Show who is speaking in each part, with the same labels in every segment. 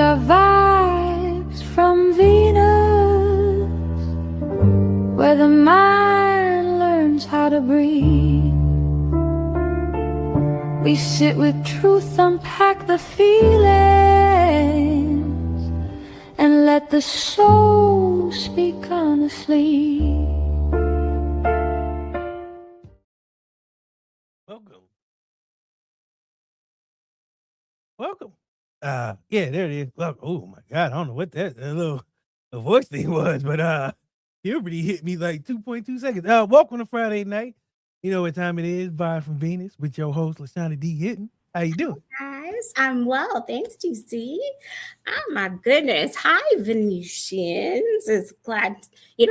Speaker 1: our vibes from Venus, where the mind learns how to breathe. We sit with truth, unpack the feelings, and let the soul speak honestly.
Speaker 2: Welcome. Yeah, there it is. Well, oh my God, I don't know what that little voice thing was, but puberty hit me like 2.2 seconds. Welcome to Friday night. You know what time it is? Vibe from Venus with your host Lashana D. Hitton. How you doing?
Speaker 3: Guys, I'm well. Thanks, DC. Oh my goodness. Hi, Venetians.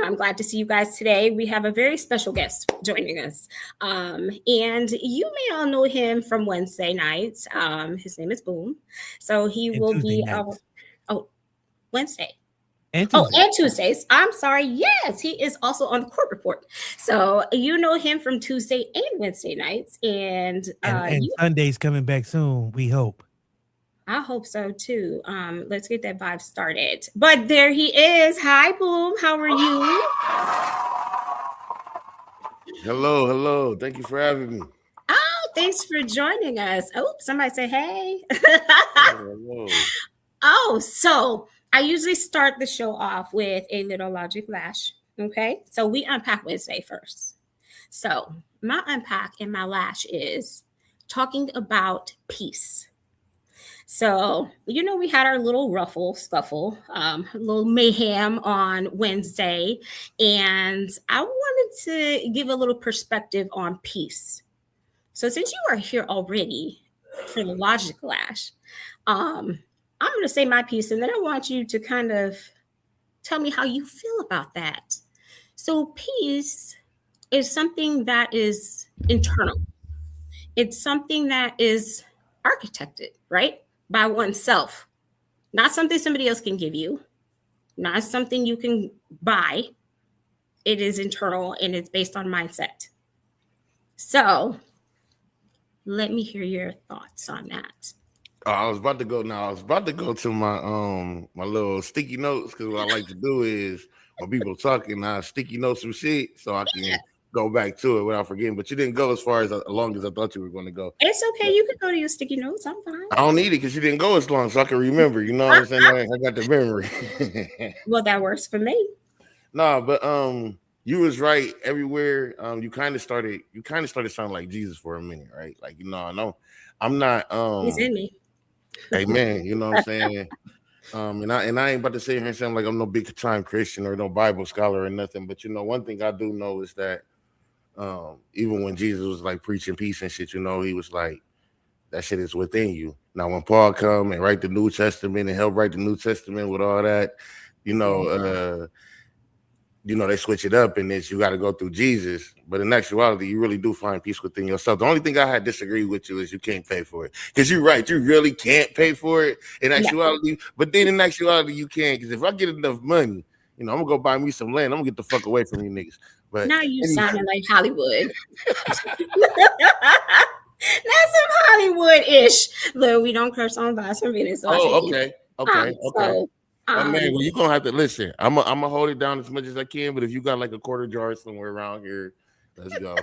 Speaker 3: I'm glad to see you guys today. We have a very special guest joining us. And you may all know him from Wednesday nights. His name is Boom. So he
Speaker 2: And
Speaker 3: will
Speaker 2: Tuesday
Speaker 3: be
Speaker 2: nights.
Speaker 3: Wednesday.
Speaker 2: And
Speaker 3: Oh,
Speaker 2: Tuesday.
Speaker 3: and Tuesdays. I'm sorry. Yes, he is also on the court report. So you know him from Tuesday and Wednesday nights. And
Speaker 2: Sunday's coming back soon, we hope.
Speaker 3: I hope so too. Let's get that vibe started. But there he is. Hi, Boom. How are you?
Speaker 4: Hello. Thank you for having me.
Speaker 3: Oh, thanks for joining us. Oh, somebody say hey.
Speaker 4: Hello.
Speaker 3: Oh, so I usually start the show off with a little logic lash. Okay. So we unpack Wednesday first. So my unpack and my lash is talking about peace. So, we had our little scuffle, a little mayhem on Wednesday, and I wanted to give a little perspective on peace. So, since you are here already for the logic lash, I'm going to say my piece, and then I want you to kind of tell me how you feel about that. So, peace is something that is internal. It's something that is architected, right? By oneself, not something somebody else can give you, not something you can buy. It is internal and it's based on mindset. So let me hear your thoughts on that.
Speaker 4: I was about to go now. I was about to go to my my little sticky notes, because what I like to do is when people talking, I sticky notes some shit so I can go back to it without forgetting. But you didn't go as long as I thought you were going to go.
Speaker 3: It's okay. You can go to your sticky notes. I'm fine.
Speaker 4: I don't need it because you didn't go as long, so I can remember. You know what I'm saying? I got the memory.
Speaker 3: Well, that works for me.
Speaker 4: No, but you was right everywhere. You kind of started sounding like Jesus for a minute, right? Like, I know I'm not
Speaker 3: He's in me.
Speaker 4: Amen. You know what I'm saying? And I ain't about to sit here and sound like I'm no big time Christian or no Bible scholar or nothing. But one thing I do know is that even when Jesus was like preaching peace and shit, he was like, that shit is within you. Now, when Paul come and write the New Testament and help write the New Testament with all that, they switch it up and it's you got to go through Jesus. But in actuality, you really do find peace within yourself. The only thing I had disagree with you is you can't pay for it. Because you're right, you really can't pay for it in actuality. Yeah. But then in actuality, you can. Because if I get enough money, I'm going to go buy me some land. I'm going to get the fuck away from you niggas. But
Speaker 3: now you sounding like Hollywood. That's some Hollywood-ish. Look, we don't curse on Vibes from Venus. So
Speaker 4: okay. Man, well, you're gonna have to listen. I'm gonna hold it down as much as I can, but if you got like a quarter jar somewhere around here, let's go.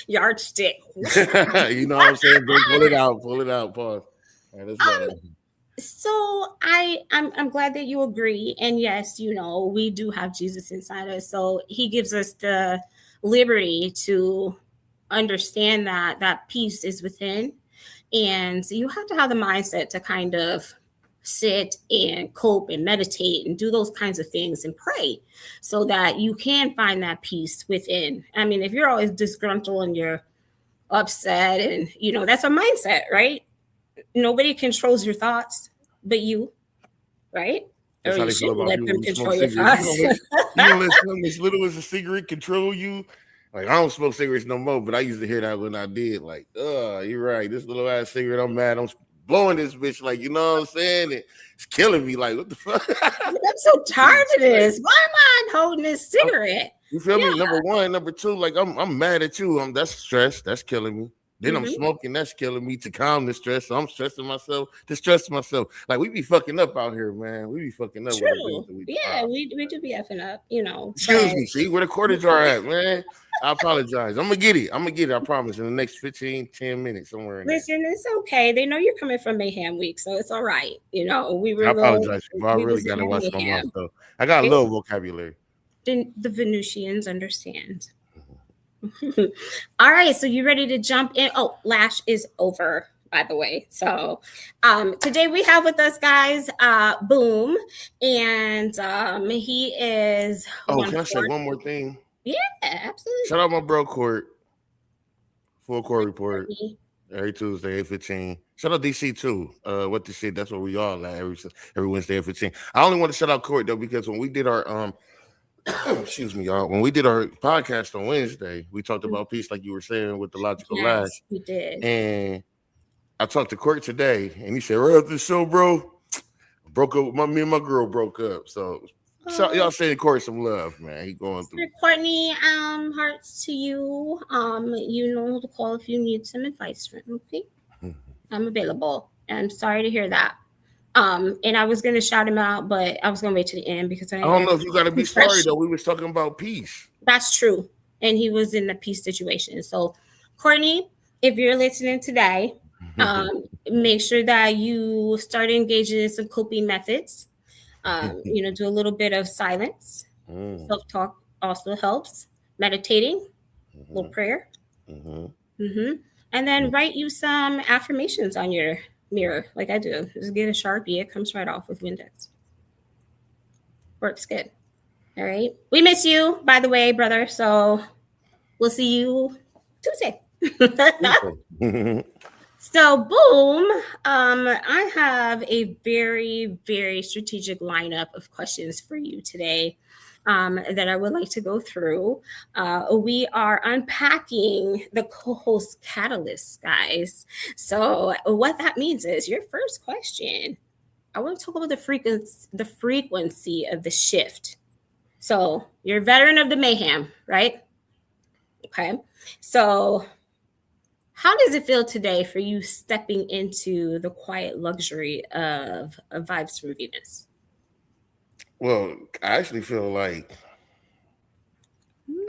Speaker 3: Yardstick.
Speaker 4: You know what I'm saying? Pull it out, pause. All right, let's go.
Speaker 3: So I'm glad that you agree. And yes, we do have Jesus inside us. So he gives us the liberty to understand that peace is within. And so you have to have the mindset to kind of sit and cope and meditate and do those kinds of things and pray so that you can find that peace within. I mean, if you're always disgruntled and you're upset and, that's a mindset, right? Nobody controls your thoughts but you, right?
Speaker 4: That's
Speaker 3: or you shouldn't let them control your thoughts.
Speaker 4: You don't let something as little as a cigarette control you. Like, I don't smoke cigarettes no more, but I used to hear that when I did. Like, you're right. This little ass cigarette, I'm mad. I'm blowing this bitch. Like, you know what I'm saying? It's killing me. Like, what the fuck?
Speaker 3: I'm so tired of this. Why am I holding this cigarette?
Speaker 4: You feel me? Number one. Number two, like, I'm mad at you. That's stress. That's killing me. Then I'm smoking, that's killing me to calm the stress. So I'm stressing myself, distressing myself. Like we be fucking up out here, man. We be fucking up with the things that we do.
Speaker 3: Yeah, we do be effing up,
Speaker 4: Excuse me, see where the quarter jar at, man. I apologize. I'm gonna get it. I promise, in the next 10 minutes, somewhere in there.
Speaker 3: Listen, it's okay. They know you're coming from Mayhem Week, so it's all right. We were
Speaker 4: I apologize, people. I really gotta watch my mouth though. I got a little vocabulary.
Speaker 3: The Venusians understand. All right, so you ready to jump in? Oh, Lash is over, by the way. So today we have with us, guys, Boom, and he is.
Speaker 4: Oh, can I say one more thing?
Speaker 3: Yeah, absolutely.
Speaker 4: Shout out my bro Court. Full Court Report every Tuesday, 8:15. Shout out DC too. What the shit? That's what we all at every Wednesday at 15. I only want to shout out Court though because when we did our excuse me, y'all. When we did our podcast on Wednesday, we talked about peace, like you were saying, with the logical lash.
Speaker 3: We did.
Speaker 4: And I talked to Court today, and he said, right after the show, bro, broke up with me and my girl broke up. So y'all sending Court some love, man. He going through.
Speaker 3: Courtney, hearts to you. You know who to call if you need some advice from me. Okay? I'm available. I'm sorry to hear that. And I was gonna shout him out, but I was gonna wait to the end because I
Speaker 4: don't know if you gotta be sorry though. We was talking about peace.
Speaker 3: That's true. And he was in a peace situation. So Courtney, if you're listening today, make sure that you start engaging in some coping methods. Do a little bit of silence. Self-talk also helps. Meditating, a little prayer. And then write you some affirmations on your mirror, like I do. Just get a Sharpie. It comes right off with Windex. Works good. All right. We miss you, by the way, brother. So we'll see you Tuesday. So, Boom, I have a very, very strategic lineup of questions for you today that I would like to go through. We are unpacking the co-host catalyst, guys. So what that means is your first question, I want to talk about the frequency of the shift. So you're a veteran of the mayhem, right? Okay. So how does it feel today for you stepping into the quiet luxury of Vibes from Venus?
Speaker 4: Well, I actually feel like,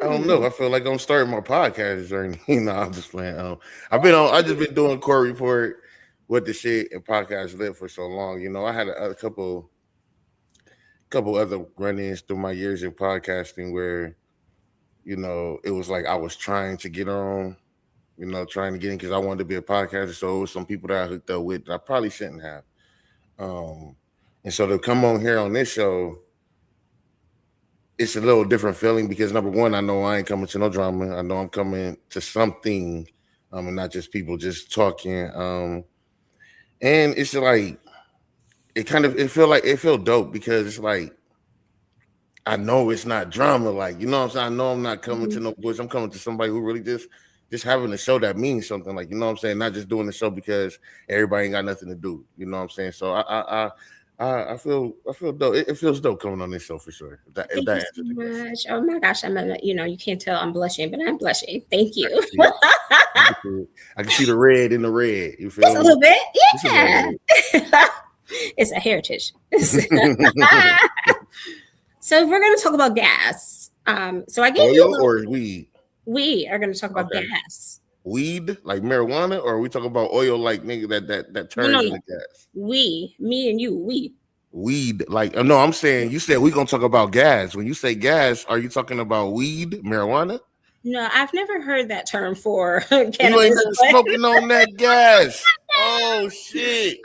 Speaker 4: I don't know. I feel like I'm starting my podcast journey. I'm just playing. I just been doing Core Report with the shit and podcast lit for so long. I had a couple other run-ins through my years in podcasting where, it was like I was trying to get on, trying to get in because I wanted to be a podcaster. So it was some people that I hooked up with that I probably shouldn't have. And so to come on here on this show, it's a little different feeling because number one, I know I ain't coming to no drama. I know I'm coming to something, and not just people just talking. And it's like it feel dope because it's like I know it's not drama. Like what I'm saying. I know I'm not coming to no bush. I'm coming to somebody who really just having a show that means something. Like what I'm saying. Not just doing the show because everybody ain't got nothing to do. You know what I'm saying. So I feel dope. It feels dope coming on this show for sure.
Speaker 3: Thank you so much. Oh my gosh, you can't tell I'm blushing, but I'm blushing. Thank you.
Speaker 4: I can see the red in the red. You feel
Speaker 3: just a little bit? Yeah. It's a heritage. So we're going to talk about gas. So I gave you
Speaker 4: or weed.
Speaker 3: We are going to talk about gas.
Speaker 4: Weed, like marijuana, or are we talking about oil, like nigga that turns into gas?
Speaker 3: Me and you,
Speaker 4: weed, like no, I'm saying you said we're gonna talk about gas. When you say gas, are you talking about weed, marijuana?
Speaker 3: No, I've never heard that term for
Speaker 4: cannabis. You ain't never smoking on that gas. Oh shit.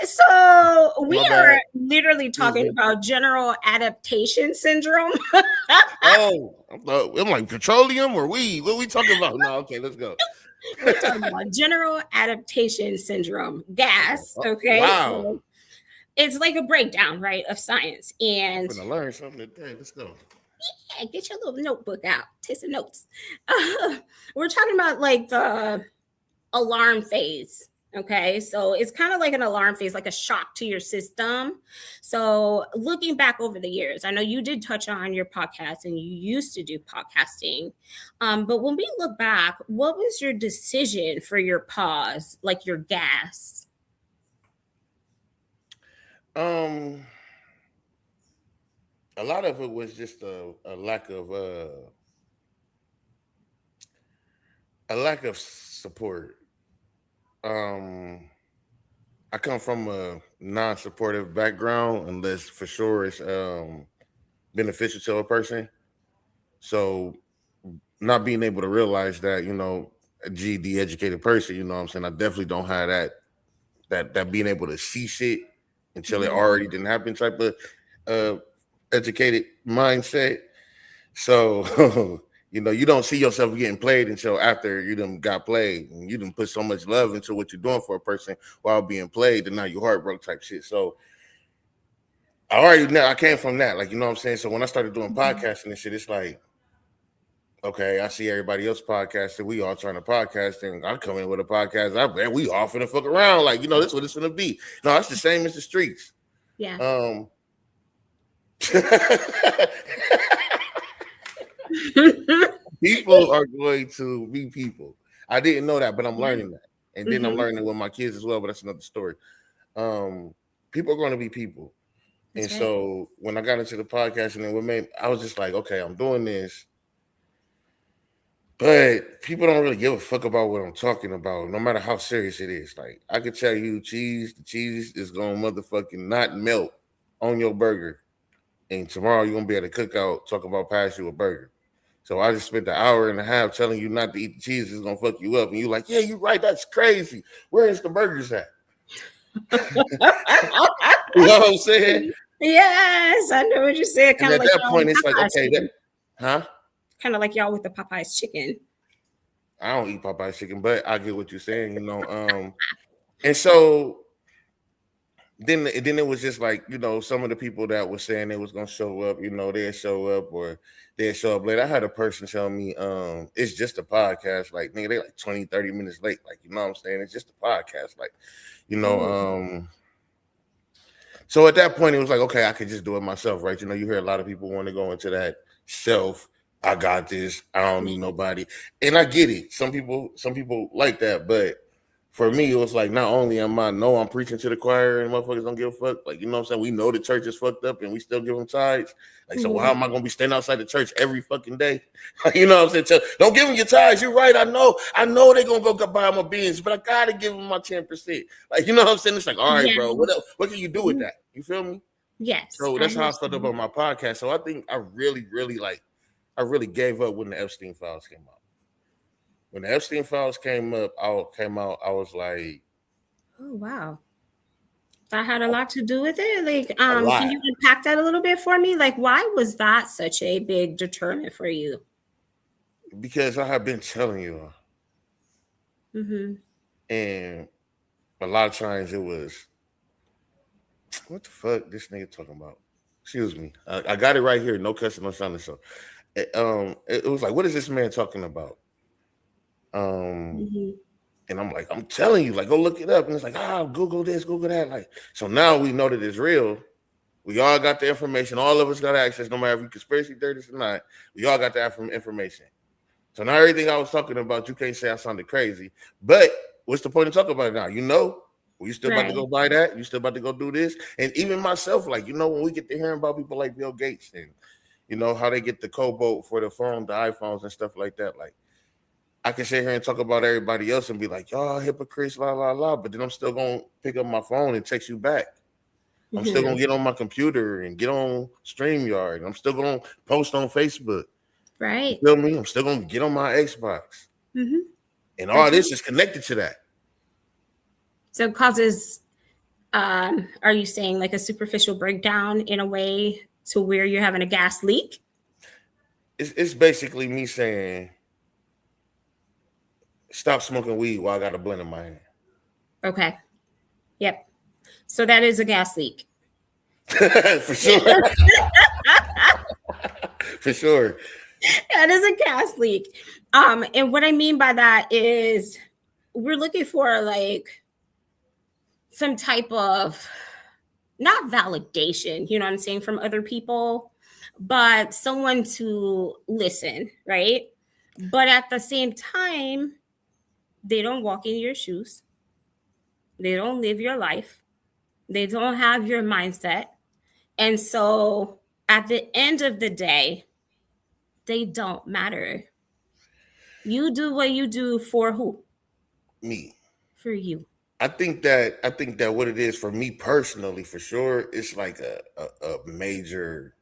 Speaker 3: So we are literally talking about general adaptation syndrome.
Speaker 4: I'm like petroleum or weed. What are we talking about? No, okay, let's go.
Speaker 3: We're talking about general adaptation syndrome, gas. Okay.
Speaker 4: Wow.
Speaker 3: So it's like a breakdown, right, of science. And
Speaker 4: I'm gonna learn something today. Let's go.
Speaker 3: Yeah, get your little notebook out. Take some notes. We're talking about like the alarm phase Okay, so it's kind of like an alarm phase, like a shock to your system. So, looking back over the years, I know you did touch on your podcast and you used to do podcasting. But when we look back, what was your decision for your pause, like your gas?
Speaker 4: A lot of it was just a lack of support. I come from a non-supportive background, unless for sure it's beneficial to a person. So not being able to realize that, a GD educated person, you know what I'm saying? I definitely don't have that being able to see shit until it already didn't happen type of uh educated mindset. So you don't see yourself getting played until after you done got played, and you done put so much love into what you're doing for a person while being played, and now your heart broke type shit. So I came from that, like, you know what I'm saying? So when I started doing podcasting and shit, it's like, okay, I see everybody else podcasting. We all trying to podcast, and I come in with a podcast. Man, we all finna fuck around. Like, this what it's gonna be. No, it's the same as the streets.
Speaker 3: Yeah.
Speaker 4: People are going to be people. I didn't know that, but I'm learning that. And then I'm learning with my kids as well, but that's another story. People are going to be people. That's and right. So when I got into the podcasting and what made, I was just like, okay, I'm doing this. But people don't really give a fuck about what I'm talking about, no matter how serious it is. Like, I could tell you the cheese is going to motherfucking not melt on your burger. And tomorrow you're going to be at a cookout talking about pass you a burger. So I just spent an hour and a half telling you not to eat the cheese. It's going to fuck you up. And you're like, yeah, you're right. That's crazy. Where is the burgers at? You know what I'm saying?
Speaker 3: Yes, I know what you're saying.
Speaker 4: And at that point, it's like, okay,
Speaker 3: kind of like y'all with the Popeye's chicken.
Speaker 4: I don't eat Popeye's chicken, but I get what you're saying, And so then it was just like, some of the people that were saying they was gonna show up, they'd show up or they'd show up late. I had a person tell me, it's just a podcast. Like, nigga, they like 20, 30 minutes late. Like, you know what I'm saying? It's just a podcast. Like, so at that point, it was like, okay, I could just do it myself, right? You hear a lot of people want to go into that self. I got this. I don't need nobody. And I get it. Some people like that. But for me, it was like, not only I'm preaching to the choir and motherfuckers don't give a fuck. Like, you know what I'm saying? We know the church is fucked up and we still give them tithes. Like, so how am I going to be standing outside the church every fucking day? You know what I'm saying? Don't give them your tithes. You're right. I know they're going to go buy my beans, but I got to give them my 10%. Like, you know what I'm saying? It's like, all right, bro, what else? What can you do with that? You feel me?
Speaker 3: Yes.
Speaker 4: So that's how I felt about my podcast. So I think I really gave up when the Epstein files came out. When the Epstein files came out, I was like,
Speaker 3: oh wow, that had a lot to do with it. Like, can you unpack that a little bit for me? Like, why was that such a big determinant for you?
Speaker 4: Because I have been telling you, and a lot of times it was, what the fuck this nigga talking about? Excuse me, I got it right here. No cussing, no sounding. So, it was like, what is this man talking about? And I'm like, I'm telling you, like, go look it up. And it's like, Google this, Google that. Like, so now we know that it's real. We all got the information. All of us got access, no matter if you conspiracy theorists or not. We all got the information. So now everything I was talking about, you can't say I sounded crazy. But what's the point of talking about it now? You still about to go buy that? You still about to go do this? And even myself, like, when we get to hearing about people like Bill Gates and, how they get the cobalt for the phone, the iPhones and stuff like that, like, I can sit here and talk about everybody else and be like, y'all hypocrites, la, la, la. But then I'm still going to pick up my phone and text you back. I'm still going to get on my computer and get on StreamYard. I'm still going to post on Facebook.
Speaker 3: Right.
Speaker 4: You feel me? I'm still going to get on my Xbox. And all this is connected to that.
Speaker 3: So it causes, are you saying like a superficial breakdown in a way to where you're having a gas leak?
Speaker 4: It's basically me saying, stop smoking weed while I got a blunt in my hand.
Speaker 3: Okay. Yep. So that is a gas leak.
Speaker 4: For sure. For sure.
Speaker 3: That is a gas leak. And what I mean by that is we're looking for like some type of, not validation, you know what I'm saying, from other people, but someone to listen, right? But at the same time, they don't walk in your shoes. They don't live your life. They don't have your mindset. And so at the end of the day, they don't matter. You do what you do for who?
Speaker 4: Me.
Speaker 3: For you.
Speaker 4: I think that what it is for me personally, for sure, it's like a major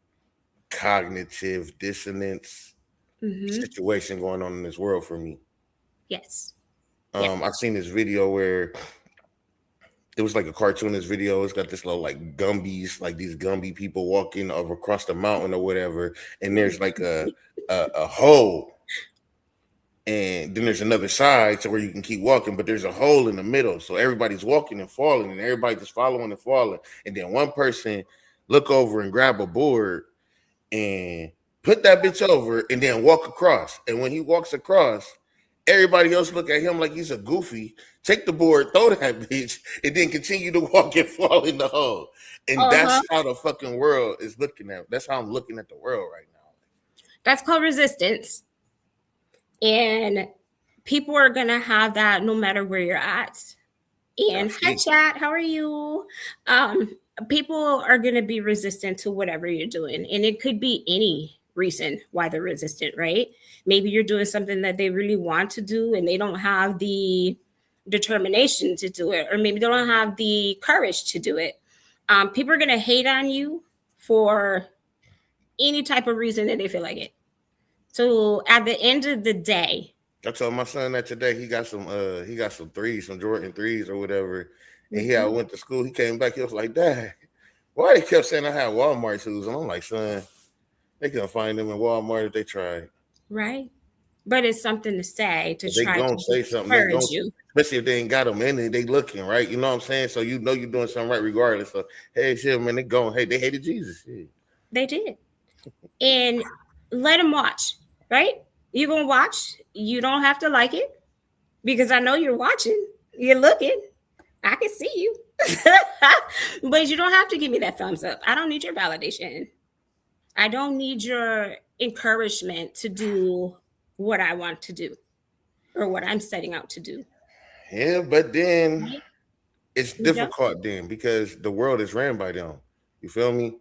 Speaker 4: cognitive dissonance situation going on in this world for me.
Speaker 3: Yes.
Speaker 4: I've seen this video where it was like a cartoonist video. It's got this little like Gumbies, like these Gumby people walking over across the mountain or whatever, and there's like a hole. And then there's another side to where you can keep walking, but there's a hole in the middle. So everybody's walking and falling, and everybody just following and falling. And then one person look over and grab a board and put that bitch over and then walk across. And when he walks across, everybody else look at him like he's a goofy, take the board, throw that bitch, and then continue to walk and fall in the hole. And that's how the fucking world is looking at. That's how I'm looking at the world right now.
Speaker 3: That's called resistance. And people are going to have that no matter where you're at. And hi, chat. How are you? People are going to be resistant to whatever you're doing. And it could be any reason why they're resistant, right? Maybe you're doing something that they really want to do and they don't have the determination to do it. Or maybe they don't have the courage to do it. People are going to hate on you for any type of reason that they feel like it. So at the end of the day,
Speaker 4: I told my son that today he got some threes, some Jordan threes or whatever. And he had went to school. He came back. He was like, Dad, why they kept saying I had Walmart shoes? And I'm like, son, they couldn't find them in Walmart if they tried.
Speaker 3: Right. But it's something to say to
Speaker 4: they
Speaker 3: try to
Speaker 4: say something.
Speaker 3: encourage you.
Speaker 4: Especially if they ain't got them in it, they looking, right? You know what I'm saying? So you know you're doing something right regardless. So, hey, shit, man, they going, hey, they hated Jesus. Shit.
Speaker 3: They did. And let them watch. Right? You're going to watch. You don't have to like it because I know you're watching. You're looking. I can see you. But you don't have to give me that thumbs up. I don't need your validation. I don't need your encouragement to do what I want to do or what I'm setting out to do.
Speaker 4: Yeah, but then it's difficult then because the world is ran by them. You feel me?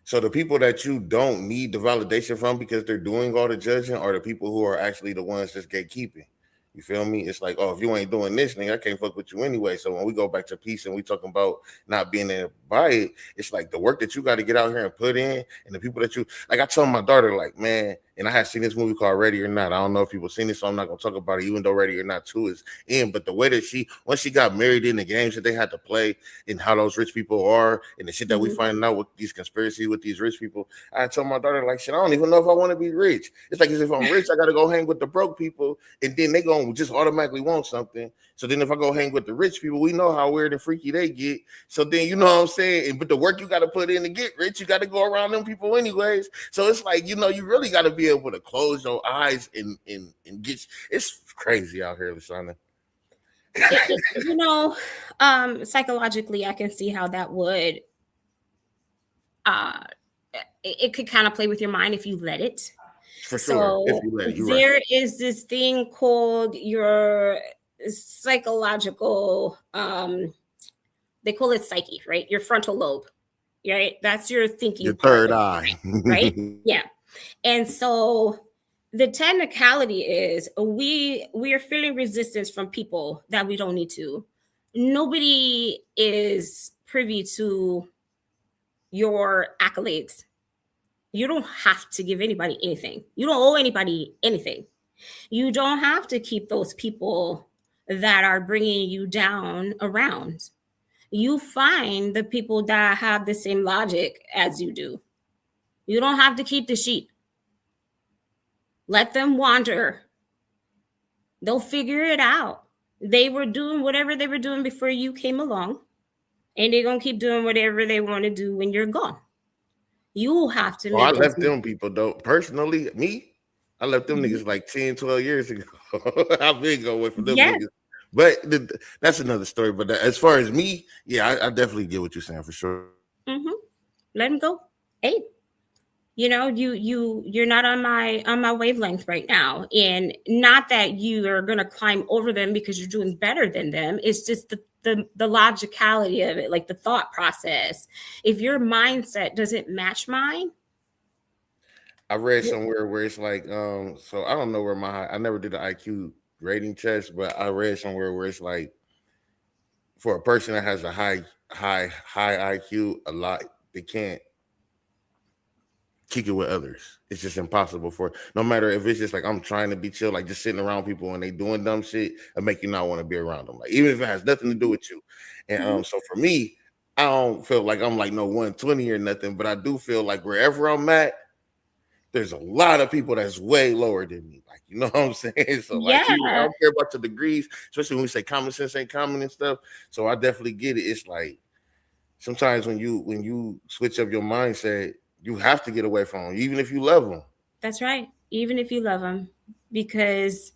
Speaker 4: So the people that you don't need the validation from because they're doing all the judging are the people who are actually the ones that's gatekeeping. You feel me? It's like, oh, if you ain't doing this, nigga, I can't fuck with you anyway. So when we go back to peace and we talking about not being there to buy it, it's like the work that you got to get out here and put in, and the people that you like. I told my daughter, like, man, and I had seen this movie called Ready or Not. I don't know if people seen it, so I'm not gonna talk about it, even though Ready or Not 2 is in. But the way that once she got married in the games that they had to play and how those rich people are and the shit that we find out with these conspiracies with these rich people, I told my daughter, like, shit, I don't even know if I want to be rich. It's like, as if I'm rich, I gotta go hang with the broke people, and then they gonna just automatically want something. So then if I go hang with the rich people, we know how weird and freaky they get. So then, you know what I'm saying? But the work you got to put in to get rich, you got to go around them people anyways. So it's like, you know, you really got to be able to close your eyes and get. It's crazy out here, Lashana.
Speaker 3: You know, psychologically, I can see how that would, it could kind of play with your mind if you let it.
Speaker 4: For sure. If you let it,
Speaker 3: there is this thing called your psychological, they call it psyche, right? Your frontal lobe, right? That's your thinking.
Speaker 4: Your third eye.
Speaker 3: Right? Yeah. And so the technicality is we are feeling resistance from people that we don't need to. Nobody is privy to your accolades. You don't have to give anybody anything. You don't owe anybody anything. You don't have to keep those people that are bringing you down around. You find the people that have the same logic as you do. You don't have to keep the sheep. Let them wander. They'll figure it out. They were doing whatever they were doing before you came along, and they're going to keep doing whatever they want to do when you're gone. You have to.
Speaker 4: I left them people, though. Personally, me, I left them niggas like 10, 12 years ago. I've been going for them niggas. But that's another story. But as far as me, yeah, I definitely get what you're saying for sure.
Speaker 3: Let him go. Hey, you're not on my wavelength right now, and not that you are going to climb over them because you're doing better than them. It's just the logicality of it, like the thought process. If your mindset doesn't match mine,
Speaker 4: I read somewhere where it's like, so I don't know where I never did the IQ rating test, but I read somewhere where it's like, for a person that has a high IQ, a lot, they can't kick it with others. It's just impossible no matter if it's just like I'm trying to be chill, like just sitting around people and they doing dumb shit, and make you not want to be around them. Like even if it has nothing to do with you. And so for me, I don't feel like I'm like no 120 or nothing, but I do feel like wherever I'm at, there's a lot of people that's way lower than me. Like, you know what I'm saying? So like, I don't care about the degrees, especially when we say common sense ain't common and stuff. So I definitely get it. It's like sometimes when you switch up your mindset, you have to get away from them, even if you love them.
Speaker 3: That's right. Even if you love them, because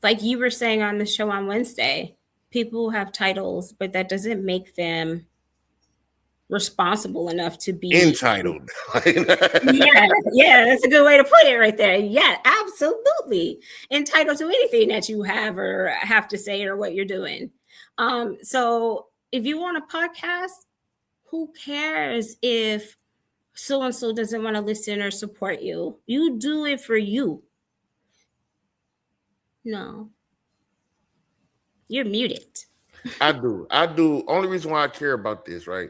Speaker 3: like you were saying on the show on Wednesday, people have titles, but that doesn't make them responsible enough to be
Speaker 4: entitled.
Speaker 3: yeah, that's a good way to put it right there. Yeah, absolutely entitled to anything that you have or have to say or what you're doing. So if you want a podcast, who cares if so and so doesn't want to listen or support you? You do it for you. No, you're muted.
Speaker 4: I do. Only reason why I care about this, right,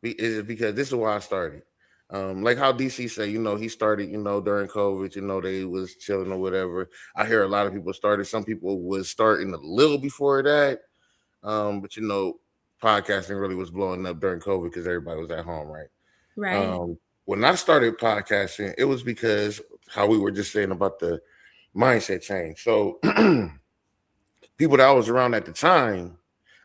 Speaker 4: is because this is why I started. Like how DC said, he started, during COVID, they was chilling or whatever. I hear a lot of people started. Some people was starting a little before that. But podcasting really was blowing up during COVID because everybody was at home, right?
Speaker 3: Right.
Speaker 4: When I started podcasting, it was because how we were just saying about the mindset change. So people that I was around at the time,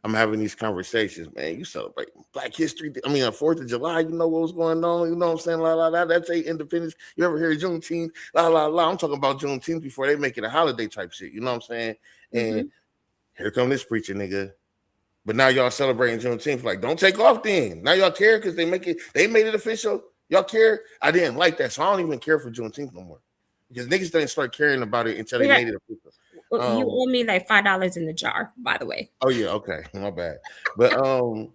Speaker 4: I'm having these conversations, man. You celebrate Black History. I mean, on 4th of July, you know what was going on. You know what I'm saying? La, la, la. That's a independence. You ever hear Juneteenth? La, la, la. I'm talking about Juneteenth before they make it a holiday type shit. You know what I'm saying? And here come this preacher nigga. But now y'all celebrating Juneteenth. Like, don't take off then. Now y'all care because they made it official. Y'all care? I didn't like that. So I don't even care for Juneteenth no more. Because niggas didn't start caring about it until they made it official.
Speaker 3: You owe me like $5 in the jar, by the way.
Speaker 4: Oh yeah, okay, my bad. But and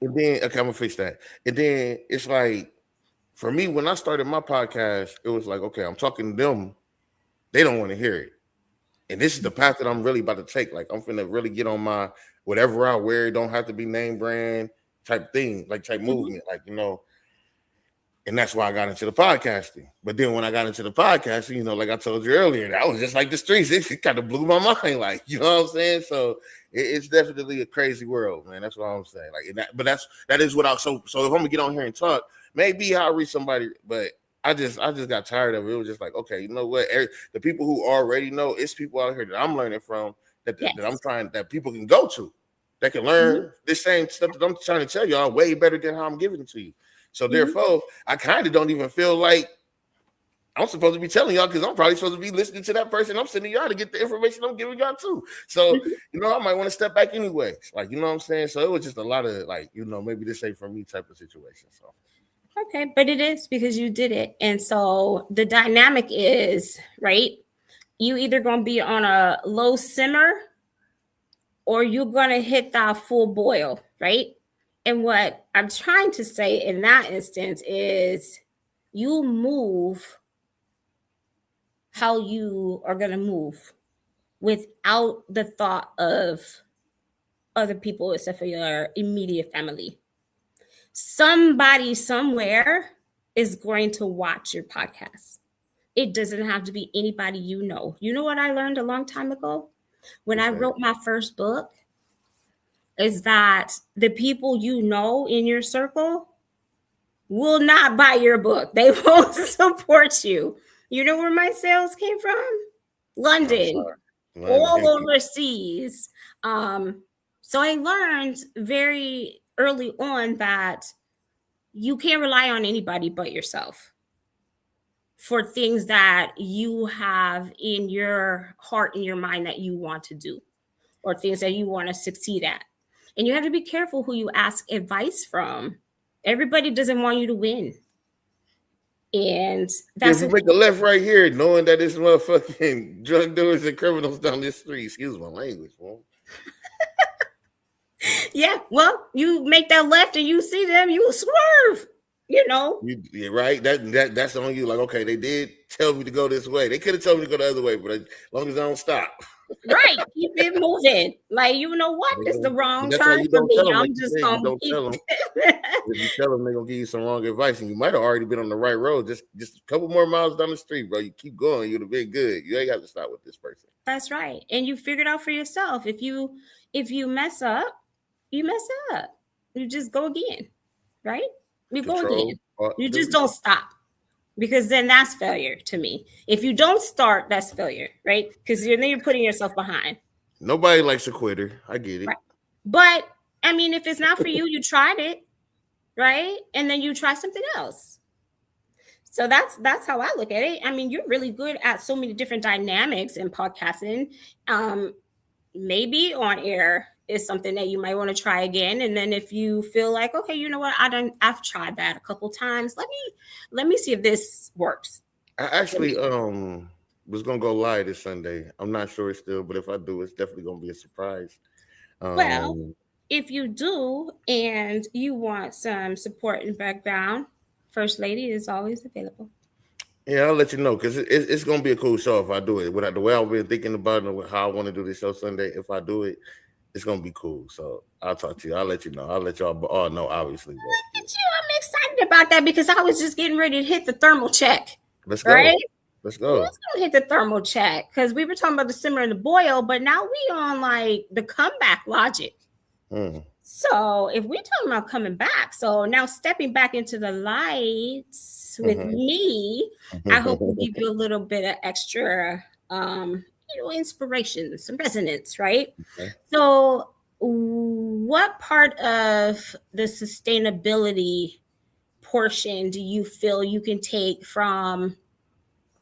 Speaker 4: then okay, I'm gonna fix that. And then it's like for me, when I started my podcast, it was like, okay, I'm talking to them, they don't want to hear it. And this is the path that I'm really about to take. Like I'm finna really get on my whatever I wear, it don't have to be name brand type thing, like type movement, like and that's why I got into the podcasting. But then when I got into the podcasting, like I told you earlier, that was just like the streets. It kind of blew my mind. Like, you know what I'm saying? So it's definitely a crazy world, man. That's what I'm saying. Like, but that is what so if I'm gonna get on here and talk, maybe I'll reach somebody, but I just got tired of it. It was just like, okay, you know what? The people who already know, it's people out here that I'm learning from that I'm trying, that people can go to, that can learn this same stuff that I'm trying to tell y'all way better than how I'm giving it to you. So therefore, I kind of don't even feel like I'm supposed to be telling y'all because I'm probably supposed to be listening to that person I'm sending y'all to get the information I'm giving y'all too. So, I might want to step back anyway. Like, you know what I'm saying? So it was just a lot of like, maybe this ain't for me type of situation. So.
Speaker 3: Okay, but it is because you did it. And so the dynamic is, right? You either going to be on a low simmer or you're going to hit that full boil, right? And what I'm trying to say in that instance is you move how you are going to move without the thought of other people except for your immediate family. Somebody somewhere is going to watch your podcast. It doesn't have to be anybody you know. You know what I learned a long time ago? When I wrote my first book, is that the people you know in your circle will not buy your book. They won't support you. You know where my sales came from? London. All overseas. So I learned very early on that you can't rely on anybody but yourself for things that you have in your heart and your mind that you want to do. or things that you want to succeed at. And you have to be careful who you ask advice from. Everybody doesn't want you to win. And that's
Speaker 4: if you make a left right here, knowing that it's motherfucking drug dealers and criminals down this street, excuse my language, bro.
Speaker 3: Yeah, well, you make that left and you see them, you swerve.
Speaker 4: You're right. That's on you. Like, okay, they did tell me to go this way. They could have told me to go the other way, but as long as I don't stop.
Speaker 3: Right, keep it moving. Like, you know what? This is the wrong turn for me. I'm just gonna keep.
Speaker 4: If you tell them, they're gonna give you some wrong advice, and you might have already been on the right road. Just a couple more miles down the street, bro. You keep going, you'd have been good. You ain't got to stop with this person.
Speaker 3: That's right, and you figured out for yourself. If you mess up, you mess up. You just go again, right? You go again. You just don't stop, because then that's failure to me. If you don't start, that's failure, right? Because then you're putting yourself behind.
Speaker 4: Nobody likes a quitter. I get it.
Speaker 3: Right. But I mean, if it's not for you, you tried it, right? And then you try something else. So that's how I look at it. I mean, you're really good at so many different dynamics in podcasting. Maybe on air is something that you might want to try again. And then if you feel like, okay, you know what, I've tried that a couple times. Let me see if this works.
Speaker 4: I actually was gonna go live this Sunday. I'm not sure still, but if I do, it's definitely gonna be a surprise.
Speaker 3: Well, if you do and you want some support and background, First Lady is always available.
Speaker 4: Yeah, I'll let you know, because it's going to be a cool show if I do it. The way I've been thinking about it and how I want to do this show Sunday, if I do it, it's going to be cool. So I'll talk to you. I'll let you know. I'll let y'all all know, obviously.
Speaker 3: Look at you. I'm excited about that because I was just getting ready to hit the thermal check.
Speaker 4: Let's go.
Speaker 3: Right?
Speaker 4: Let's go.
Speaker 3: Let's go hit the thermal check, because we were talking about the simmer and the boil, but now we on like the comeback logic. So if we're talking about coming back, so now stepping back into the lights with me, I hope we give you a little bit of extra, inspiration, some resonance, right? Okay. So what part of the sustainability portion do you feel you can take from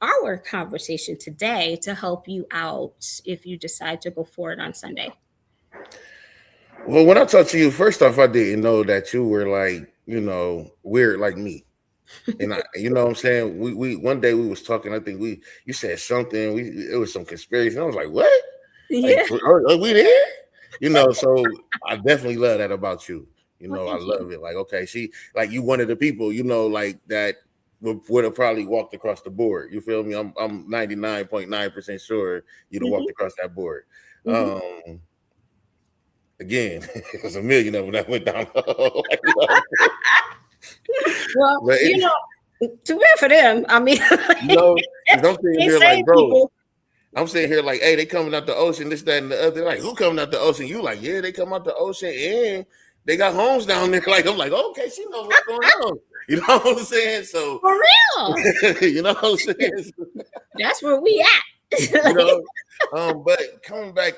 Speaker 3: our conversation today to help you out if you decide to go forward on Sunday?
Speaker 4: Well, when I talked to you, first off, I didn't know that you were like, weird like me. And you know what I'm saying? We one day we was talking, I think you said something, it was some conspiracy. I was like, what? Yeah. Like, are we there? So I definitely love that about you. I love it. Like, okay, like you one of the people, like that would have probably walked across the board. You feel me? I'm 99.9% sure you'd have walked across that board. Again, it was a million of them that went down.
Speaker 3: Well, too bad for them. I mean,
Speaker 4: I'm sitting here like, bro, I'm sitting here like, hey, they coming out the ocean, this, that, and the other. Like, who coming out the ocean? You like, yeah, they come out the ocean and they got homes down there. Like, I'm like, okay, she knows what's going on. You know what I'm saying? So
Speaker 3: for real.
Speaker 4: You know what I'm saying?
Speaker 3: That's where we at.
Speaker 4: But coming back,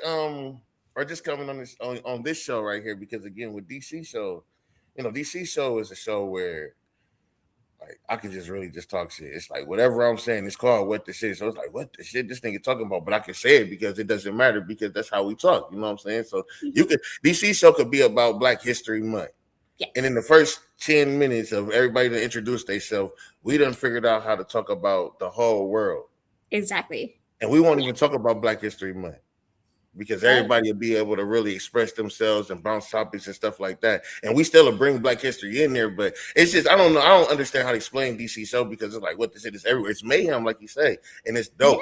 Speaker 4: or just coming on this show right here, because again, with DC show, DC show is a show where like I can just really just talk shit. It's like whatever I'm saying, it's called What the Shit. So it's like, what the shit this nigga talking about? But I can say it because it doesn't matter, because that's how we talk. You know what I'm saying? So DC show could be about Black History Month. Yeah. And in the first 10 minutes of everybody to introduce themselves, we done figured out how to talk about the whole world.
Speaker 3: Exactly.
Speaker 4: And we won't even talk about Black History Month, because everybody will be able to really express themselves and bounce topics and stuff like that. And we still will bring Black history in there, but it's just, I don't know. I don't understand how to explain DC show, because it's like, what the shit is everywhere. It's mayhem, like you say, and it's dope.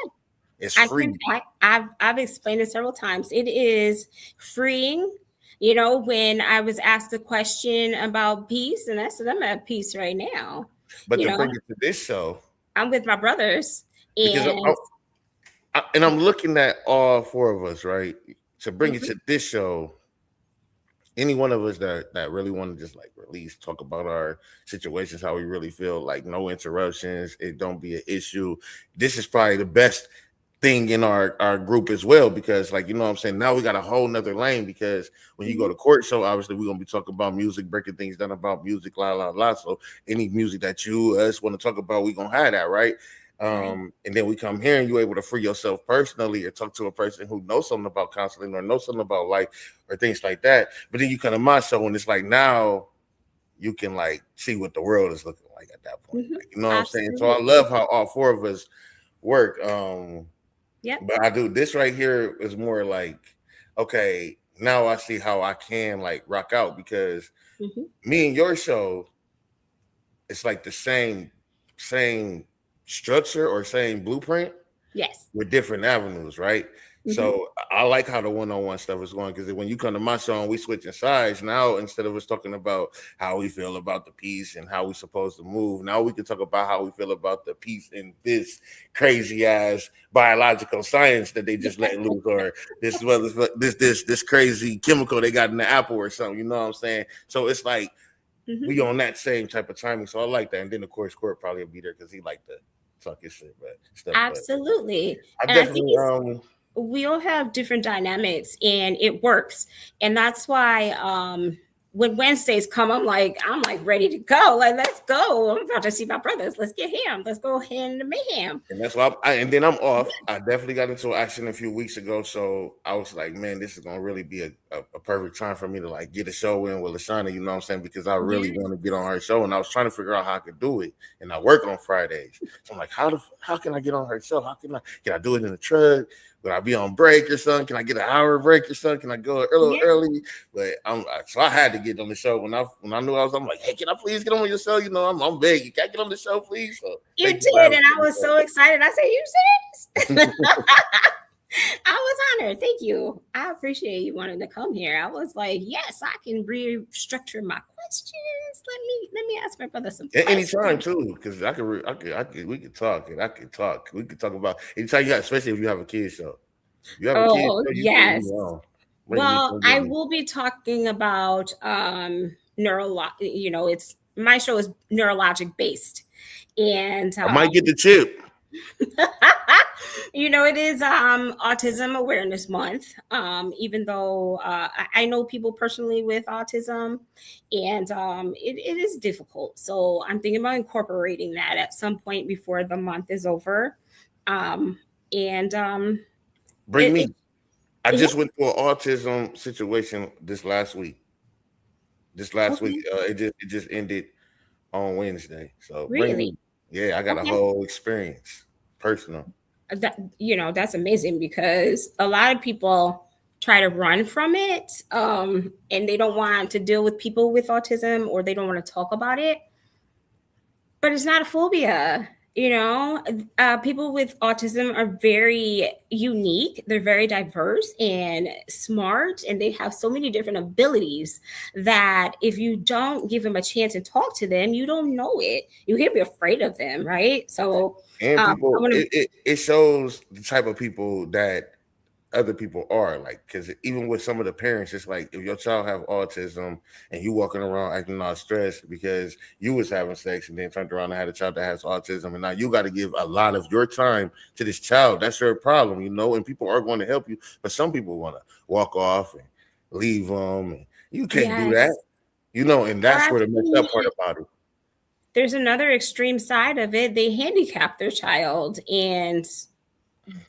Speaker 4: Yeah. It's free.
Speaker 3: I've explained it several times. It is freeing. When I was asked a question about peace, and I said, I'm at peace right now.
Speaker 4: But to bring it to this show,
Speaker 3: I'm with my brothers.
Speaker 4: And I'm looking at all four of us, right? To bring it to this show, any one of us that really want to just like release, talk about our situations, how we really feel, like no interruptions, it don't be an issue. This is probably the best thing in our group as well, because like, you know what I'm saying? Now we got a whole nother lane, because when you go to court show, obviously we're going to be talking about music, breaking things down about music, la, la, la. So any music that us want to talk about, we're going to have that, right? And then we come here and you're able to free yourself personally or talk to a person who knows something about counseling or knows something about life or things like that. But then you come to my show and it's like now you can like see what the world is looking like at that point. Like, you know what I'm saying? So I love how all four of us work. But I do this right here is more like, okay, now I see how I can like rock out because me and your show, it's like the same structure or same blueprint.
Speaker 3: Yes.
Speaker 4: With different avenues, right? So I like how the one-on-one stuff is going because when you come to my show and we switching sides, now instead of us talking about how we feel about the piece and how we supposed to move, now we can talk about how we feel about the piece in this crazy ass biological science that they just let loose, or this crazy chemical they got in the apple or something. You know what I'm saying? So it's like we on that same type of timing. So I like that. And then of course Court probably will be there because he like to talk his shit, but stuff.
Speaker 3: Absolutely.
Speaker 4: But I definitely
Speaker 3: we all have different dynamics and it works. And that's why when Wednesdays come, I'm like ready to go. Like, let's go. I'm about to see my brothers. Let's get him. Let's go ahead and mayhem.
Speaker 4: And that's why and then I'm off. I definitely got into action a few weeks ago. So I was like, man, this is gonna really be a perfect time for me to like get a show in with Lashana, you know what I'm saying? Because I really want to get on her show. And I was trying to figure out how I could do it. And I work on Fridays. So I'm like, how can I get on her show? Can I do it in the truck? Would I be on break or something? Can I get an hour break or something? Can I go early? But so I had to get on the show when I knew I'm like, hey, can I please get on your show? You know, I'm begging. Can I get on the show, please? So
Speaker 3: you did, and I was so excited. I said, you serious? I was honored. Thank you. I appreciate you wanting to come here. I was like, yes, I can restructure my questions. Let me ask my brother some questions.
Speaker 4: Anytime too, because we could talk and I could talk. We could talk about anytime you have, especially if you have a kid show. You have a kid show,
Speaker 3: yes. Well, I will be talking about you know, it's my show is neurologic based. And
Speaker 4: I might get the chip.
Speaker 3: You know, it is Autism Awareness Month, even though I know people personally with autism, and it is difficult. So I'm thinking about incorporating that at some point before the month is over. Bring
Speaker 4: me. I just went through an autism situation this last week. It just ended on Wednesday. So
Speaker 3: really?
Speaker 4: Bring me. Yeah, I got a whole experience, personal.
Speaker 3: That, you know, that's amazing because a lot of people try to run from it and they don't want to deal with people with autism or they don't want to talk about it. But it's not a phobia. You know, people with autism are very unique. They're very diverse and smart, and they have so many different abilities that if you don't give them a chance to talk to them, you don't know it. You can't be afraid of them, right? So,
Speaker 4: and people, it shows the type of people that other people are, like, because even with some of the parents, it's like if your child have autism and you walking around acting all stressed because you was having sex and then turned around and had a child that has autism, and now you got to give a lot of your time to this child. That's your problem, you know, and people are going to help you, but some people want to walk off and leave them, and you can't do that, you know, and that's where the messed up part about it.
Speaker 3: There's another extreme side of it. They handicap their child and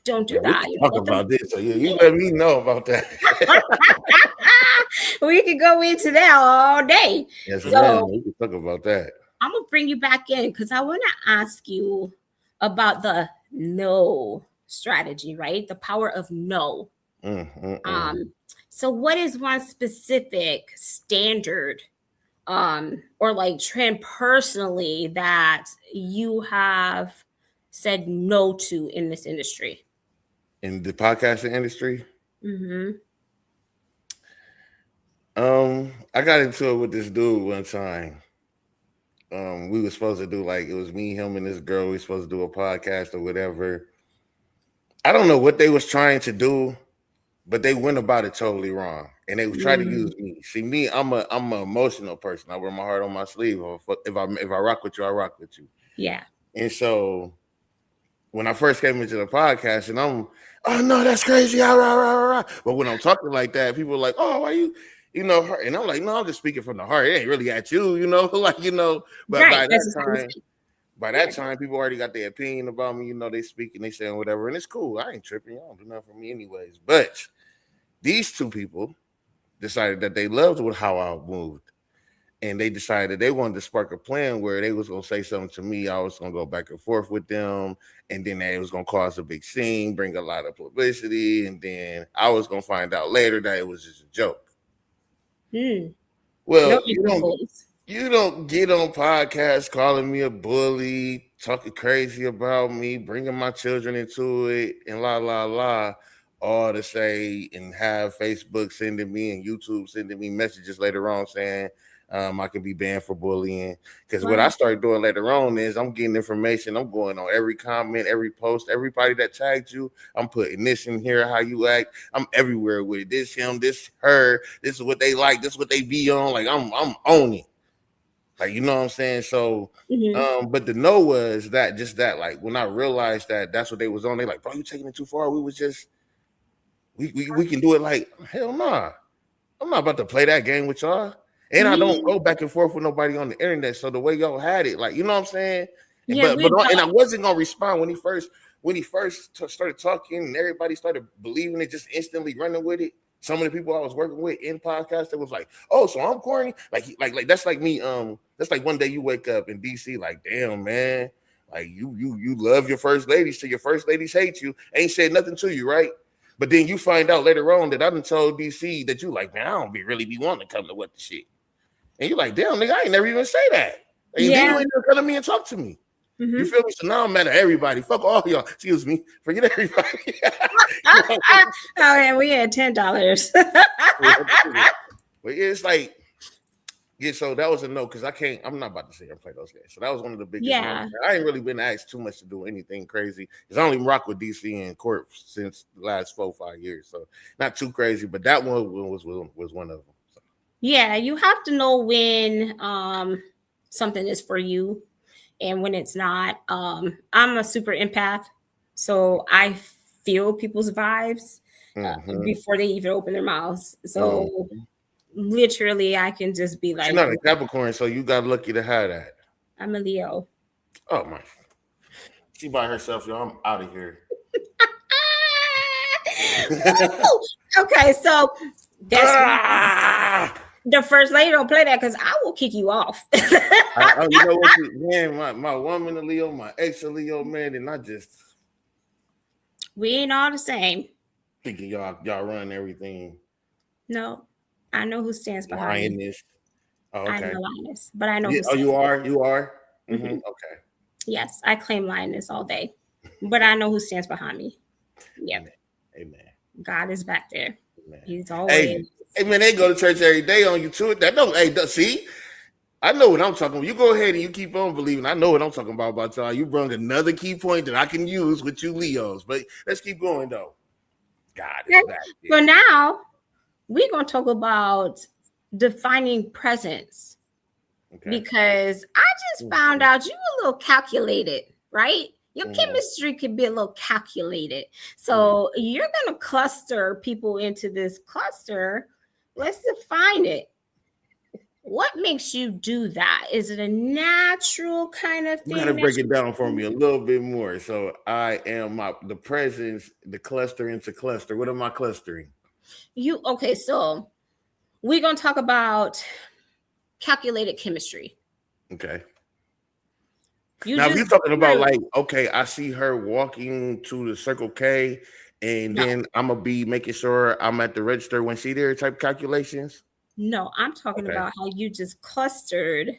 Speaker 3: don't do that.
Speaker 4: We can talk about this. So you let me know about that.
Speaker 3: We could go into that all day.
Speaker 4: Yes, so we can talk about that.
Speaker 3: I'm gonna bring you back in because I want to ask you about the no strategy, right? The power of no. So what is one specific standard or like trend personally that you have said no to in this industry?
Speaker 4: In the podcasting industry? I got into it with this dude one time. We were supposed to do, like, it was me, him, and this girl. We were supposed to do a podcast or whatever. I don't know what they was trying to do, but they went about it totally wrong. And they tried to use me. See, me, I'm an emotional person. I wear my heart on my sleeve. If I rock with you, I rock with you.
Speaker 3: Yeah.
Speaker 4: And so when I first came into the podcast, and oh no, that's crazy. But when I'm talking like that, people are like, oh, why you know, hurt? And I'm like, no, I'm just speaking from the heart. It ain't really at you, you know, like, you know. But by that time, By that time, people already got their opinion about me. You know, they speaking, they saying whatever, and it's cool. I ain't tripping. Y'all don't do nothing for me anyways. But these two people decided that they loved with how I moved. And they decided they wanted to spark a plan where they was going to say something to me. I was going to go back and forth with them. And then it was going to cause a big scene, bring a lot of publicity. And then I was going to find out later that it was just a joke. Well, you don't get on podcasts calling me a bully, talking crazy about me, bringing my children into it, and all to say and have Facebook sending me and YouTube sending me messages later on saying I can be banned for bullying. Because what I started doing later on is I'm getting information. I'm going on every comment, every post, everybody that tagged you. I'm putting this in here, how you act. I'm everywhere with it. This him, this her. This is what they like. This is what they be on. Like I'm on it. Like, you know what I'm saying? So, but the no was that like when I realized that that's what they was on, they like, bro, you taking it too far. We was just we can do it. Like, hell nah. I'm not about to play that game with y'all. And I don't go back and forth with nobody on the internet. So the way y'all had it, like, you know what I'm saying? Yeah, and I wasn't gonna respond when he first started talking and everybody started believing it, just instantly running with it. Some of the people I was working with in podcasts, that was like, oh, so I'm corny. Like that's like me. That's like one day you wake up in DC, like, damn, man, like you love your first ladies till your first ladies hate you. Ain't said nothing to you, right? But then you find out later on that I done told DC that you like, man, I don't really be wanting to come to what the shit. And you're like, damn, nigga, I ain't never even say that. And then you ain't never come to me and talk to me. You feel me? So now I'm mad at everybody. Fuck all y'all. Excuse me. Forget everybody.
Speaker 3: Oh, yeah, we had $10.
Speaker 4: But it's like, yeah, so that was a no, because I'm not about to sit here and play those games. So that was one of the biggest ones. I ain't really been asked too much to do anything crazy. Because I only rock with DC and Court since the last 4-5 years. So not too crazy, but that one was one of them. So.
Speaker 3: Yeah, you have to know when something is for you and when it's not. I'm a super empath, so I feel people's vibes before they even open their mouths. So literally, I can just be like,
Speaker 4: you're not a Capricorn, so you got lucky to have that.
Speaker 3: I'm a Leo.
Speaker 4: Oh my! She by herself, y'all. I'm out of here.
Speaker 3: Okay, so that's the first lady don't play that because I will kick you off.
Speaker 4: You know what, man? My woman a Leo, my ex a Leo, man, and I just
Speaker 3: we ain't all the same.
Speaker 4: Thinking y'all run everything.
Speaker 3: No, I know who stands behind
Speaker 4: this. Oh, okay.
Speaker 3: I'm a lioness, but I know who.
Speaker 4: Oh, you are. Okay.
Speaker 3: Yes, I claim lioness all day, but I know who stands behind me. Yep.
Speaker 4: Amen.
Speaker 3: God is back there. Amen. He's always.
Speaker 4: Hey man, they go to church every day on you too. That don't. Hey, see, I know what I'm talking about. You go ahead and you keep on believing. I know what I'm talking about y'all. You brought another key point that I can use with you Leos. But let's keep going though. God is back there.
Speaker 3: So now we're gonna talk about defining presence. Okay. Because I just found out you a little calculated, right? Your chemistry could be a little calculated. So you're going to cluster people into this cluster. Let's define it. What makes you do that? Is it a natural kind of thing?
Speaker 4: You got to break it down for me a little bit more. So I am the presence, the cluster into cluster. What am I clustering?
Speaker 3: Okay, so we're going to talk about calculated chemistry.
Speaker 4: Okay. Now, if you're talking about like, okay, I see her walking to the Circle K, and then I'm gonna be making sure I'm at the register when she there type calculations.
Speaker 3: No, I'm talking about how you just clustered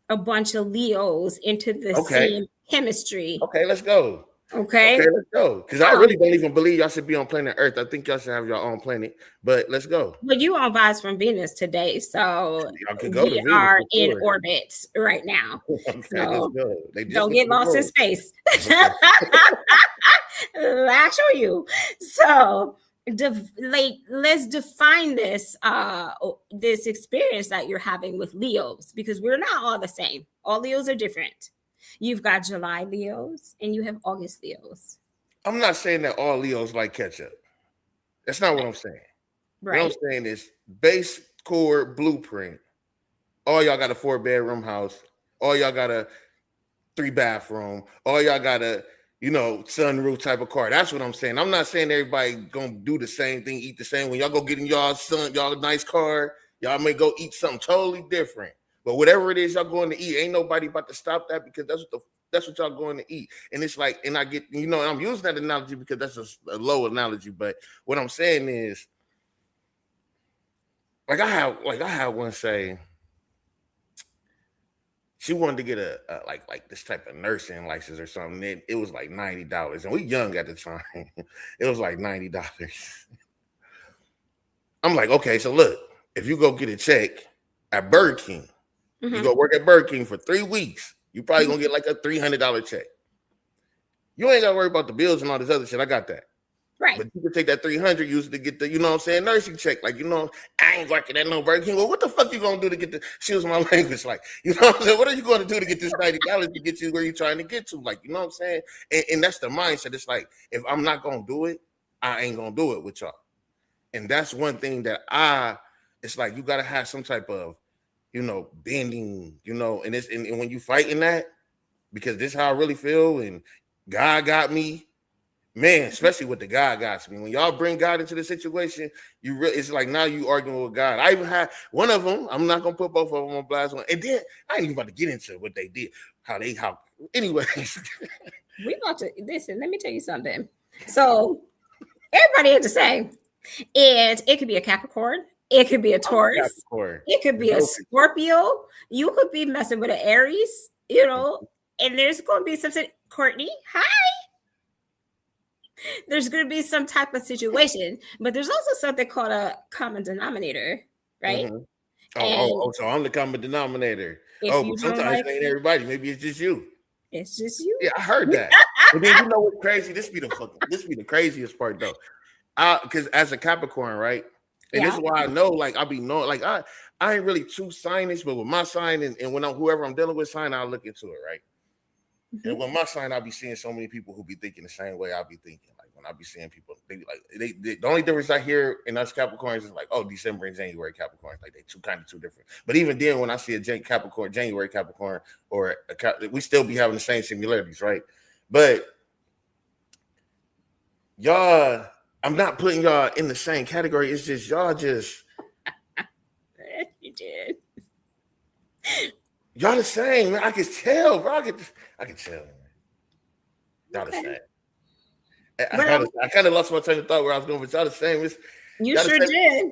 Speaker 3: a bunch of Leos into the same chemistry.
Speaker 4: Okay, let's go.
Speaker 3: Okay,
Speaker 4: let's go. Because I really don't even believe y'all should be on planet Earth. I think y'all should have your own planet. But let's go.
Speaker 3: Well, you on vibes from Venus today, so we are in orbit right now.
Speaker 4: Okay,
Speaker 3: so
Speaker 4: let's go.
Speaker 3: Don't get lost in space. I'll show you. So, let's define this this experience that you're having with Leos, because we're not all the same. All Leos are different. You've got July Leos and you have August Leos.
Speaker 4: I'm not saying that all Leos like ketchup. That's not what I'm saying.
Speaker 3: Right.
Speaker 4: What I'm saying is base core blueprint. All y'all got a 4-bedroom house. All y'all got a 3-bathroom, or y'all got a, sunroof type of car. That's what I'm saying. I'm not saying everybody gonna do the same thing, eat the same. When y'all go get in y'all nice car, y'all may go eat something totally different. But whatever it is y'all going to eat, ain't nobody about to stop that, because that's what y'all going to eat. And it's like, and I get, and I'm using that analogy because that's a low analogy. But what I'm saying is, I had one say, she wanted to get a like this type of nursing license or something. It was like $90, and we young at the time. It was like $90. I'm like, okay, so look, if you go get a check at Burger King, you go work at Burger King for 3 weeks, you probably gonna get like a $300 check. You ain't gotta worry about the bills and all this other shit. I got that.
Speaker 3: Right.
Speaker 4: But you can take that 300 used to get the, nursing check. Like, I ain't working at no Burger King. Well, what the fuck you gonna do to get the, excuse my language, like, what I'm saying? What are you going to do to get this $90 to get you where you're trying to get to? Like, you know what I'm saying? And that's the mindset. It's like, if I'm not gonna do it, I ain't gonna do it with y'all. And that's one thing that it's like, you gotta have some type of, bending, and it's and when you fighting that, because this is how I really feel, and God got me. Man, especially with the God got me. When y'all bring God into the situation, it's like now you arguing with God. I even had one of them. I'm not gonna put both of them on blast one. And then I ain't even about to get into what they did. Anyways.
Speaker 3: We about to listen. Let me tell you something. So everybody ain't the same. And it could be a Capricorn. It could be a Taurus. It could be a Scorpio. You could be messing with an Aries, and there's going to be something. Courtney, hi. There's going to be some type of situation, but there's also something called a common denominator, right?
Speaker 4: Mm-hmm. So I'm the common denominator. But sometimes it ain't everybody. Maybe it's just you.
Speaker 3: It's just you.
Speaker 4: Yeah, I heard that. But then you know what's crazy? This be the craziest part though. Because as a Capricorn, right? And this is why I know, like, I be knowing, like, I ain't really too signish, but with my sign and when whoever I'm dealing with sign, I'll look into it, right? Mm-hmm. And with my sign, I'll be seeing so many people who be thinking the same way I'll be thinking. Like when I be seeing people, they the only difference I hear in us Capricorns is like, December and January Capricorns, like they kind of two different. But even then, when I see a January Capricorn, we still be having the same similarities, right? But y'all, I'm not putting y'all in the same category. It's just y'all just.
Speaker 3: You did.
Speaker 4: Y'all the same, man. I can tell, bro. I can tell, man. Y'all the same. I kind of lost my train of thought where I was going, but y'all the same.
Speaker 3: You sure did.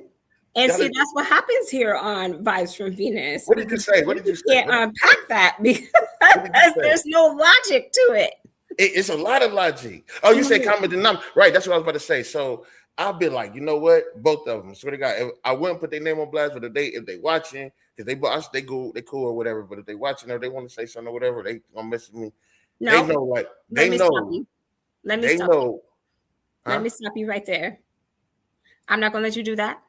Speaker 3: And see, that's what happens here on Vibes from Venus.
Speaker 4: What did you say? You
Speaker 3: can't unpack that because there's no logic to it.
Speaker 4: It's a lot of logic. Oh, you said common denominator. Right, that's what I was about to say. So I've been like, you know what? Both of them. Swear to God, I wouldn't put their name on blast, but if they watching, because they cool or whatever. But if they watching or they want to say something or whatever, they gonna mess with me. No, they know, like they know.
Speaker 3: Let me stop you. Let me stop you right there. I'm not gonna let you do that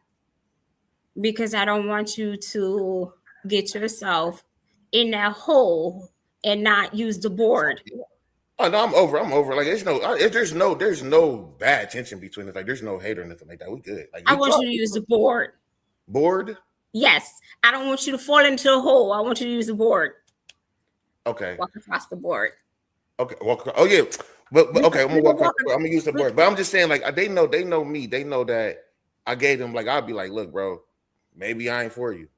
Speaker 3: because I don't want you to get yourself in that hole and not use the board.
Speaker 4: Oh no, I'm over. Like there's no bad tension between us. Like there's no hate or nothing like that. We good. Like
Speaker 3: I want you to use the board.
Speaker 4: Board?
Speaker 3: Yes. I don't want you to fall into a hole. I want you to use the board.
Speaker 4: Okay.
Speaker 3: Walk across the board.
Speaker 4: Okay. Walk. Oh yeah. But okay, I'm gonna walk across the board. I'm gonna use the board. But I'm just saying, like they know me. They know that I gave them. Like I'll be like, look, bro, maybe I ain't for you.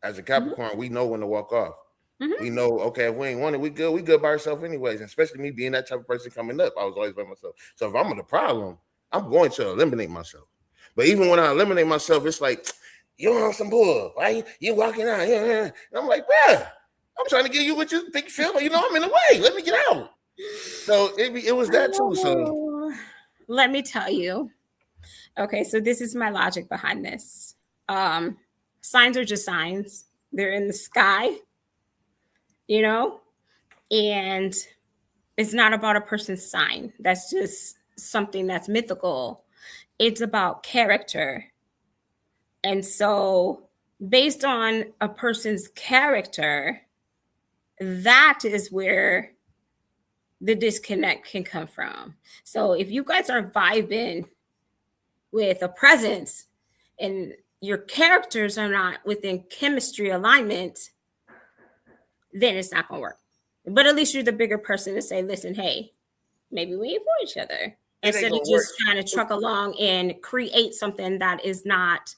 Speaker 4: As a Capricorn, we know when to walk off. Mm-hmm. We know, okay, if we ain't want it, we good by ourselves anyways. And especially me being that type of person coming up, I was always by myself. So if I'm in a problem, I'm going to eliminate myself. But even when I eliminate myself, it's like, you on some bull. Why you walking out? And I'm like, bruh, I'm trying to give you what you think you feel. I'm in the way. Let me get out. So it was that too. So
Speaker 3: let me tell you. Okay, so this is my logic behind this. Signs are just signs. They're in the sky. And it's not about a person's sign. That's just something that's mythical. It's about character. And so based on a person's character, that is where the disconnect can come from. So if you guys are vibing with a presence and your characters are not within chemistry alignment, then it's not going to work. But at least you're the bigger person to say, listen, hey, maybe we ain't for each other. Instead of
Speaker 4: gonna
Speaker 3: just
Speaker 4: work.
Speaker 3: trying to truck along and create something that is not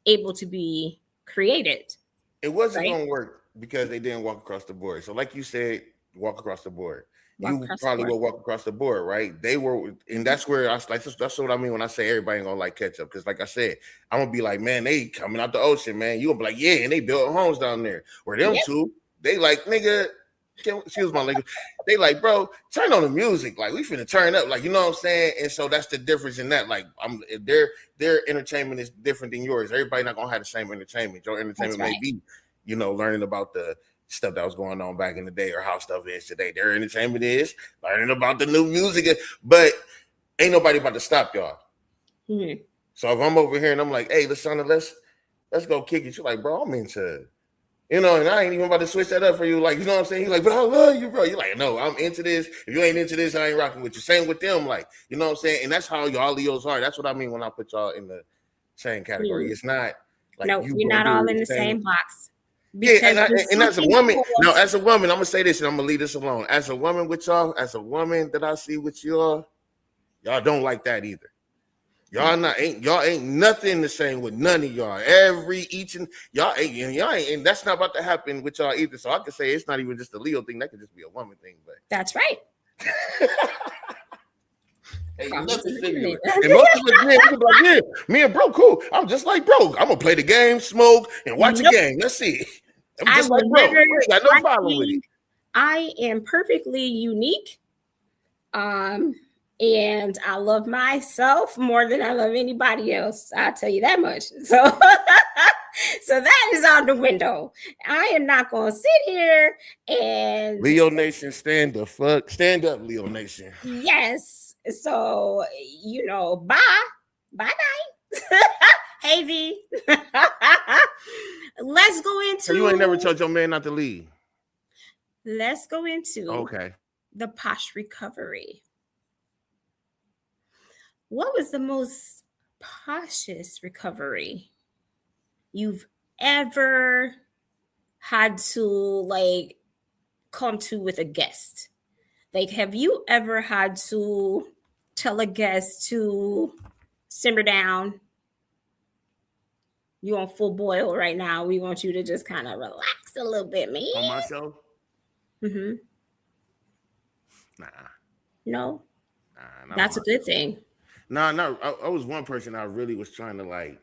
Speaker 3: able to be created.
Speaker 4: It wasn't
Speaker 3: Right?
Speaker 4: gonna work because they didn't walk across the board. So, like you said, walk across the board.
Speaker 3: Walk
Speaker 4: You
Speaker 3: across the
Speaker 4: probably
Speaker 3: board.
Speaker 4: will walk across the board, right? They were, and that's where I was like, that's what I mean when I say everybody ain't gonna like catch up. Because, like I said, I'm gonna be like, man, they coming out the ocean, man. You gonna be like, yeah, and they built homes down there. Or them
Speaker 3: Yep.
Speaker 4: two, they like, nigga, excuse my language. They like, bro, turn on the music. Like, we finna turn up. Like, you know what I'm saying? And so that's the difference in that. Like, their entertainment is different than yours. Everybody not gonna have the same entertainment. Your entertainment may be, learning about the stuff that was going on back in the day or how stuff is today. Their entertainment is learning about the new music, but ain't nobody about to stop y'all.
Speaker 3: Mm-hmm.
Speaker 4: So if I'm over here and I'm like, hey, let's go kick it. You're like, bro, I'm into, and I ain't even about to switch that up for you. Like, you know what I'm saying? You're like, but I love you, bro. You're like, no, I'm into this. If you ain't into this, I ain't rocking with you. Same with them, like, you know what I'm saying? And that's how y'all Leos are. That's what I mean when I put y'all in the same category. It's not like
Speaker 3: no, we're not all in the same box.
Speaker 4: Yeah, and as a woman, I'm gonna say this, and I'm gonna leave this alone. As a woman with y'all, as a woman that I see with y'all don't like that either. Y'all ain't nothing the same with none of y'all. Y'all ain't, and that's not about to happen with y'all either. So I can say it's not even just a Leo thing. That could just be a woman thing. But
Speaker 3: that's right.
Speaker 4: Hey, nothing similar. And most of us men, we be like, yeah, me and bro, cool. I'm just like bro. I'm gonna play the game, smoke, and watch a game. Let's see. I'm just like bro. I ain't got no problem with it.
Speaker 3: I am perfectly unique. And I love myself more than I love anybody else. I'll tell you that much. So so that is out the window. I am not gonna sit here and
Speaker 4: Leo Nation, stand up, Leo Nation.
Speaker 3: Yes. So bye. Hey V. Let's go into.
Speaker 4: So you ain't never told your man not to leave.
Speaker 3: Let's go into
Speaker 4: the
Speaker 3: posh recovery. What was the most poshest recovery you've ever had to come to with a guest? Like, have you ever had to tell a guest to simmer down? You on full boil right now. We want you to just kind of relax a little bit, man.
Speaker 4: On myself?
Speaker 3: Mm-hmm.
Speaker 4: Nah.
Speaker 3: No? Nah, that's a good thing.
Speaker 4: No. I was one person I really was trying to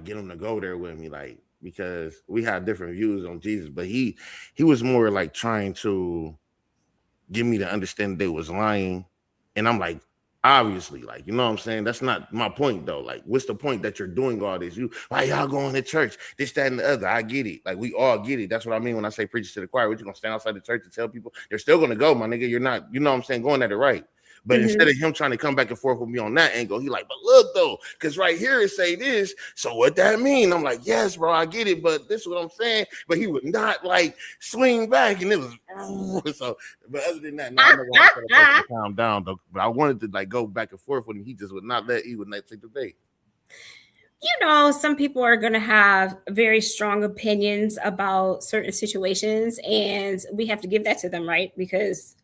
Speaker 4: get him to go there with me, because we had different views on Jesus, but he was more like trying to get me to understand they was lying. And I'm like, obviously, you know what I'm saying? That's not my point though. Like, what's the point that you're doing all this? Why y'all going to church? This, that, and the other. I get it. Like, we all get it. That's what I mean when I say preachers to the choir. What, you gonna stand outside the church and tell people they're still gonna go, my nigga? You're not, you know what I'm saying, going at it right. But instead of him trying to come back and forth with me on that angle, he like, but look though, because right here it say this. So what that mean? I'm like, yes, bro, I get it, but this is what I'm saying. But he would not swing back, and it was so. But other than that, I know I to calm down though. But I wanted to go back and forth with him. He just would not let. He would not take the bait.
Speaker 3: Some people are going to have very strong opinions about certain situations, and we have to give that to them, right? Because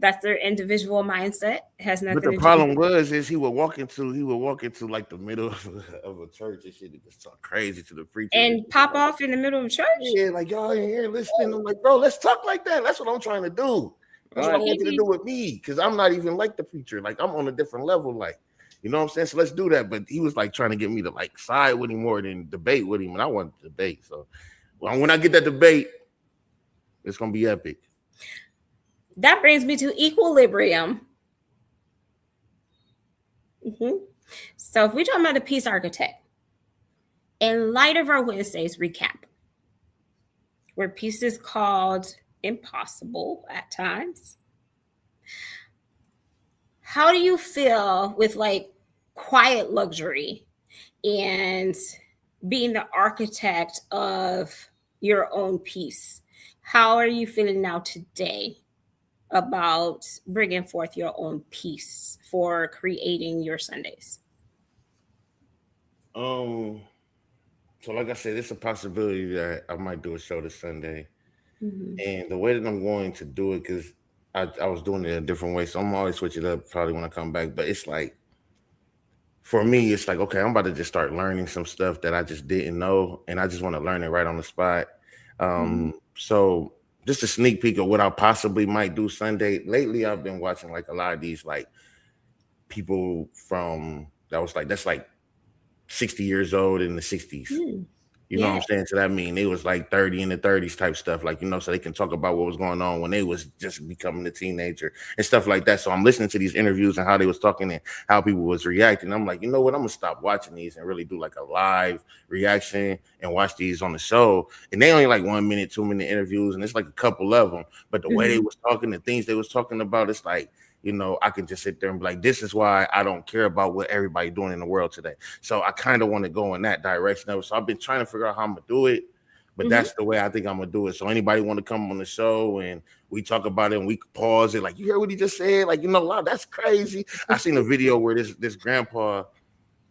Speaker 3: that's their individual mindset. It has nothing.
Speaker 4: But the problem is he would walk into the middle of a church and shit, just talk crazy to the preacher
Speaker 3: and pop off in the middle of church.
Speaker 4: Yeah, like y'all ain't here listening. I'm like, bro, let's talk like that. That's what I'm trying to do. That's what I want you to do with me, because I'm not even like the preacher. Like, I'm on a different level. Like, you know what I'm saying? So let's do that. But he was trying to get me to side with him more than debate with him, and I wanted to debate. So when I get that debate, it's gonna be epic.
Speaker 3: That brings me to equilibrium. So if we're talking about the peace architect, in light of our Wednesday's recap, where peace is called impossible at times, how do you feel with quiet luxury and being the architect of your own peace? How are you feeling now today about bringing forth your own peace for creating your Sundays?
Speaker 4: So like I said, it's a possibility that I might do a show this Sunday. And the way that I'm going to do it, because I was doing it a different way, so I'm always switch it up probably when I come back. But it's like, for me, it's like, okay, I'm about to just start learning some stuff that I just didn't know, and I just want to learn it right on the spot. So just a sneak peek of what I possibly might do Sunday. Lately, I've been watching like a lot of these like people from that's like 60 years old in the 60s. You know what I'm saying? So that mean they was like 30 in the 30s type stuff, like, so they can talk about what was going on when they was just becoming a teenager and stuff like that. So I'm listening to these interviews and how they was talking and how people was reacting. I'm like, you know what? I'm gonna stop watching these and really do like a live reaction and watch these on the show. And they only like 1 minute, 2 minute interviews, and it's like a couple of them. But the way they was talking, the things they was talking about, it's like, I can just sit there and be like, this is why I don't care about what everybody doing in the world today. So I kind of want to go in that direction of it. So I've been trying to figure out how I'm going to do it, but that's the way I think I'm going to do it. So anybody want to come on the show and we talk about it and we pause it, like, you heard what he just said? Like, wow, that's crazy. I seen a video where this grandpa,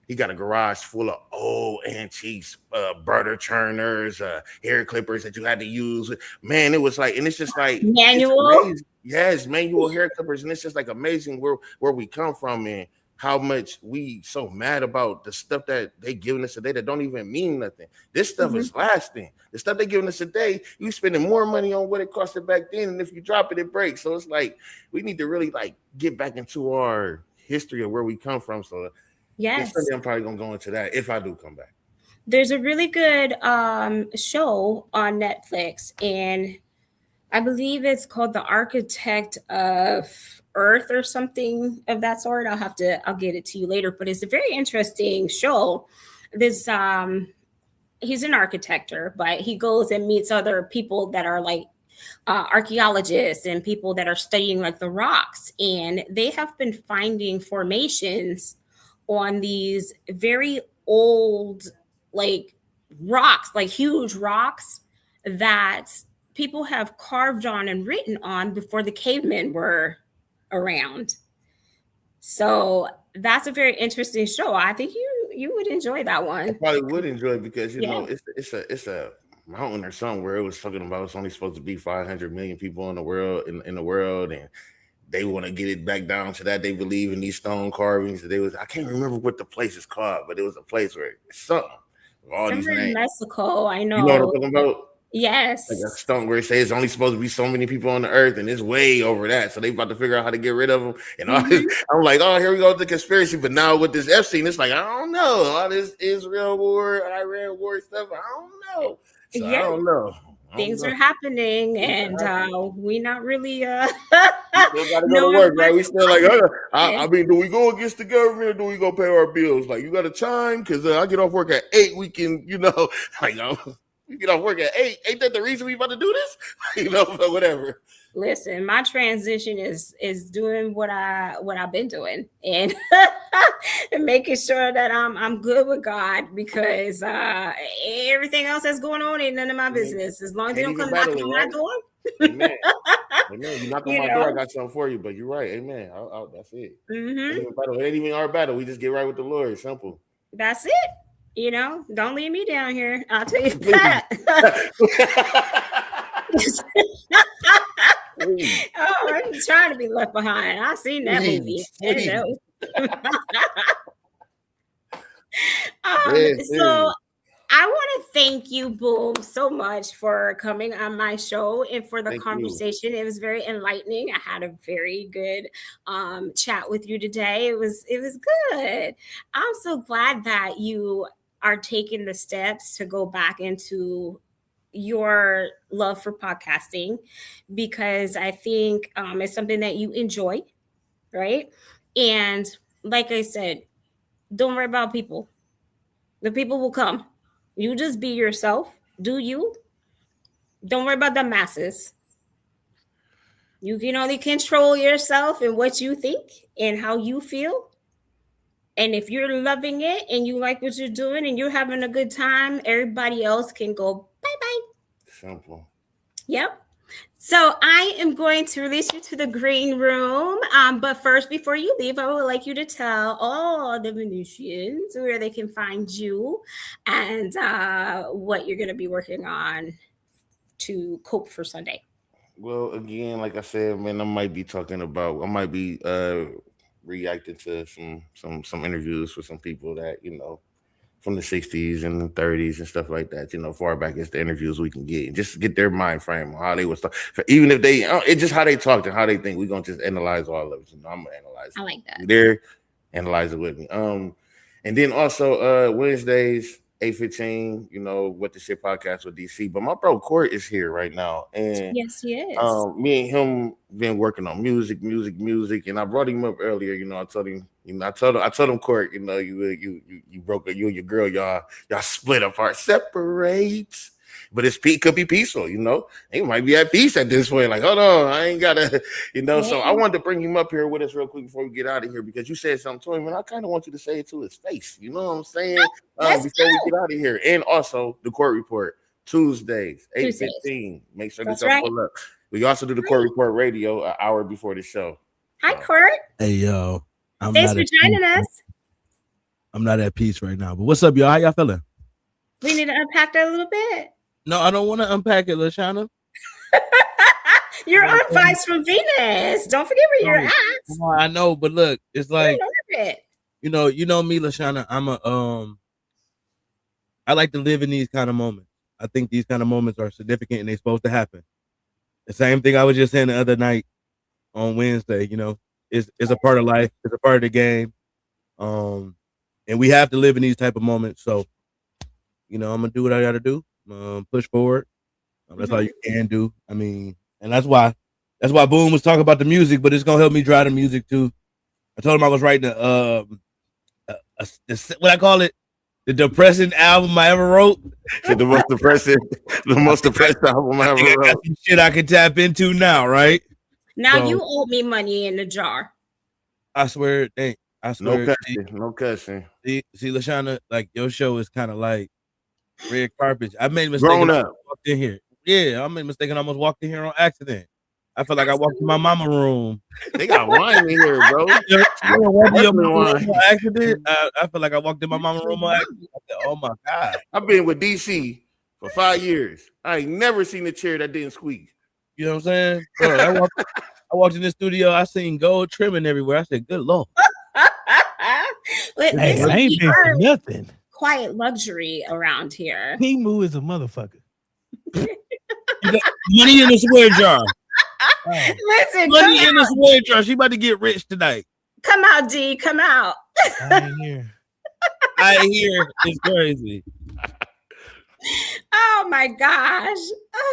Speaker 4: he got a garage full of old antiques, butter churners, hair clippers that you had to use. Man, it was like, and it's just like
Speaker 3: manual.
Speaker 4: Yes, manual hair clippers, and it's just like amazing where we come from and how much we so mad about the stuff that they giving us today that don't even mean nothing. This stuff is lasting. The stuff they giving us today, you spending more money on what it costed back then, and if you drop it, it breaks. So it's like we need to really like get back into our history of where we come from. So
Speaker 3: yes,
Speaker 4: I'm probably gonna go into that if I do come back.
Speaker 3: There's a really good show on Netflix, and I believe it's called The Architect of Earth or something of that sort. I'll get it to you later, but it's a very interesting show. This he's an architector, but he goes and meets other people that are like archaeologists and people that are studying like the rocks, and they have been finding formations on these very old like rocks, like huge rocks that people have carved on and written on before the cavemen were around. So that's a very interesting show. I think you would enjoy that one.
Speaker 4: I probably would enjoy it because it's a mountain or something where it was talking about it's only supposed to be 500 million people in the world, and they want to get it back down to that. They believe in these stone carvings. I can't remember what the place is called, but it was a place where it's something. All these names.
Speaker 3: In Mexico, I know.
Speaker 4: You know what I'm talking about?
Speaker 3: Yes.
Speaker 4: Like a stone where it says it's only supposed to be so many people on the earth, and it's way over that. So they about to figure out how to get rid of them. And all this, I'm like, oh, here we go with the conspiracy. But now with this Epstein, it's like, I don't know. All this Israel war, Iran war stuff, I don't know. So I don't know.
Speaker 3: Things are happening, and we not really
Speaker 4: we still gotta go to work, right? We still like, I mean, do we go against the government or do we go pay our bills? Like, you got a time? Because I get off work at 8. We can, like, you get off work at 8. Ain't that the reason we about to do this? But whatever.
Speaker 3: Listen, my transition is doing what I've been doing and and making sure that I'm good with God, because everything else that's going on ain't none of my business. As long as they don't come knocking on my door.
Speaker 4: Amen. Amen. You knock on my door, I got something for you. But you're right. Amen. That's it. It ain't even our battle. We just get right with the Lord. Simple.
Speaker 3: That's it. Don't leave me down here. I'll tell you that. I'm trying to be left behind. I've seen that movie. So I want to thank you, Boom, so much for coming on my show and for the conversation. It was very enlightening. I had a very good chat with you today. It was good. I'm so glad that you are taking the steps to go back into your love for podcasting, because I think it's something that you enjoy, right? And like I said, don't worry about people. The people will come. You just be yourself. Do you? Don't worry about the masses. You can only control yourself and what you think and how you feel. And if you're loving it and you like what you're doing and you're having a good time, everybody else can go bye-bye.
Speaker 4: Simple.
Speaker 3: Yep. So I am going to release you to the green room. But first, before you leave, I would like you to tell all the Venusians where they can find you and what you're going to be working on to cope for Sunday?
Speaker 4: Well, again, like I said, man, I might be reacting to some interviews with some people that, from the 60s and the 30s and stuff like that, far back as the interviews we can get, just to get their mind frame on how they was even if they, it's just how they talked and how they think. We're going to just analyze all of it. I'm going to analyze it.
Speaker 3: I like that.
Speaker 4: There, analyze it with me. And then also Wednesdays, 8:15, What the Shit podcast with DC. But my bro Court is here right now. And
Speaker 3: yes, he is.
Speaker 4: Me and him been working on music, and I brought him up earlier. I told him, I told him, Court, you broke up, you and your girl, y'all split apart, separate. But it could be peaceful, They might be at peace at this point. Like, hold on, I ain't gotta, So I wanted to bring him up here with us real quick before we get out of here, because you said something to him, and I kind of want you to say it to his face. You know what I'm saying? Before we get out of here. And also the Court Report Tuesdays, 8:15. Make sure that y'all pull up. We also do the Court Report Radio an hour before the show.
Speaker 3: Hi, Court.
Speaker 5: Hey, yo.
Speaker 3: Thanks for joining us.
Speaker 5: I'm not at peace right now, but what's up, y'all? How y'all feeling?
Speaker 3: We need to unpack that a little bit.
Speaker 5: No, I don't want to unpack it, LaShawna.
Speaker 3: You're on Vibes from Venus. Don't forget where you're at.
Speaker 5: Well, I know, but look, it's like, you know me, LaShawna. I like to live in these kind of moments. I think these kind of moments are significant and they're supposed to happen. The same thing I was just saying the other night on Wednesday, it's a part of life. It's a part of the game. And we have to live in these type of moments. So, I'm going to do what I got to do. Push forward. That's all you can do. I mean, and that's why Boom was talking about the music, but it's gonna help me drive the music too. I told him I was writing what I call it, the depressing album I ever wrote.
Speaker 4: The most depressed album I ever wrote.
Speaker 5: Got some shit I can tap into now, right?
Speaker 3: Now you owe me money in the jar.
Speaker 5: I swear.
Speaker 4: No cussing.
Speaker 5: See, LaShawna, like your show is kind of like red carpet. I made a mistake.
Speaker 4: Grown up.
Speaker 5: Walked in here. Yeah, I made a mistake and almost walked in here on accident. I felt like I walked in my mama room.
Speaker 4: They got wine in here, bro.
Speaker 5: Accident. I feel like I walked in my mama room on accident. I said, oh my God.
Speaker 4: I've been with DC for 5 years. I ain't never seen a chair that didn't squeak.
Speaker 5: You know what I'm saying? Bro, I walked in the studio. I seen gold trimming everywhere. I said, good Lord.
Speaker 2: Hey, I ain't been for nothing.
Speaker 3: Quiet luxury around here.
Speaker 2: Timu is a motherfucker.
Speaker 5: Money in the swear jar.
Speaker 3: Listen,
Speaker 5: money in the swear jar. She about to get rich tonight.
Speaker 3: Come out, D. Come out.
Speaker 2: I ain't here.
Speaker 5: It's crazy.
Speaker 3: Oh my gosh.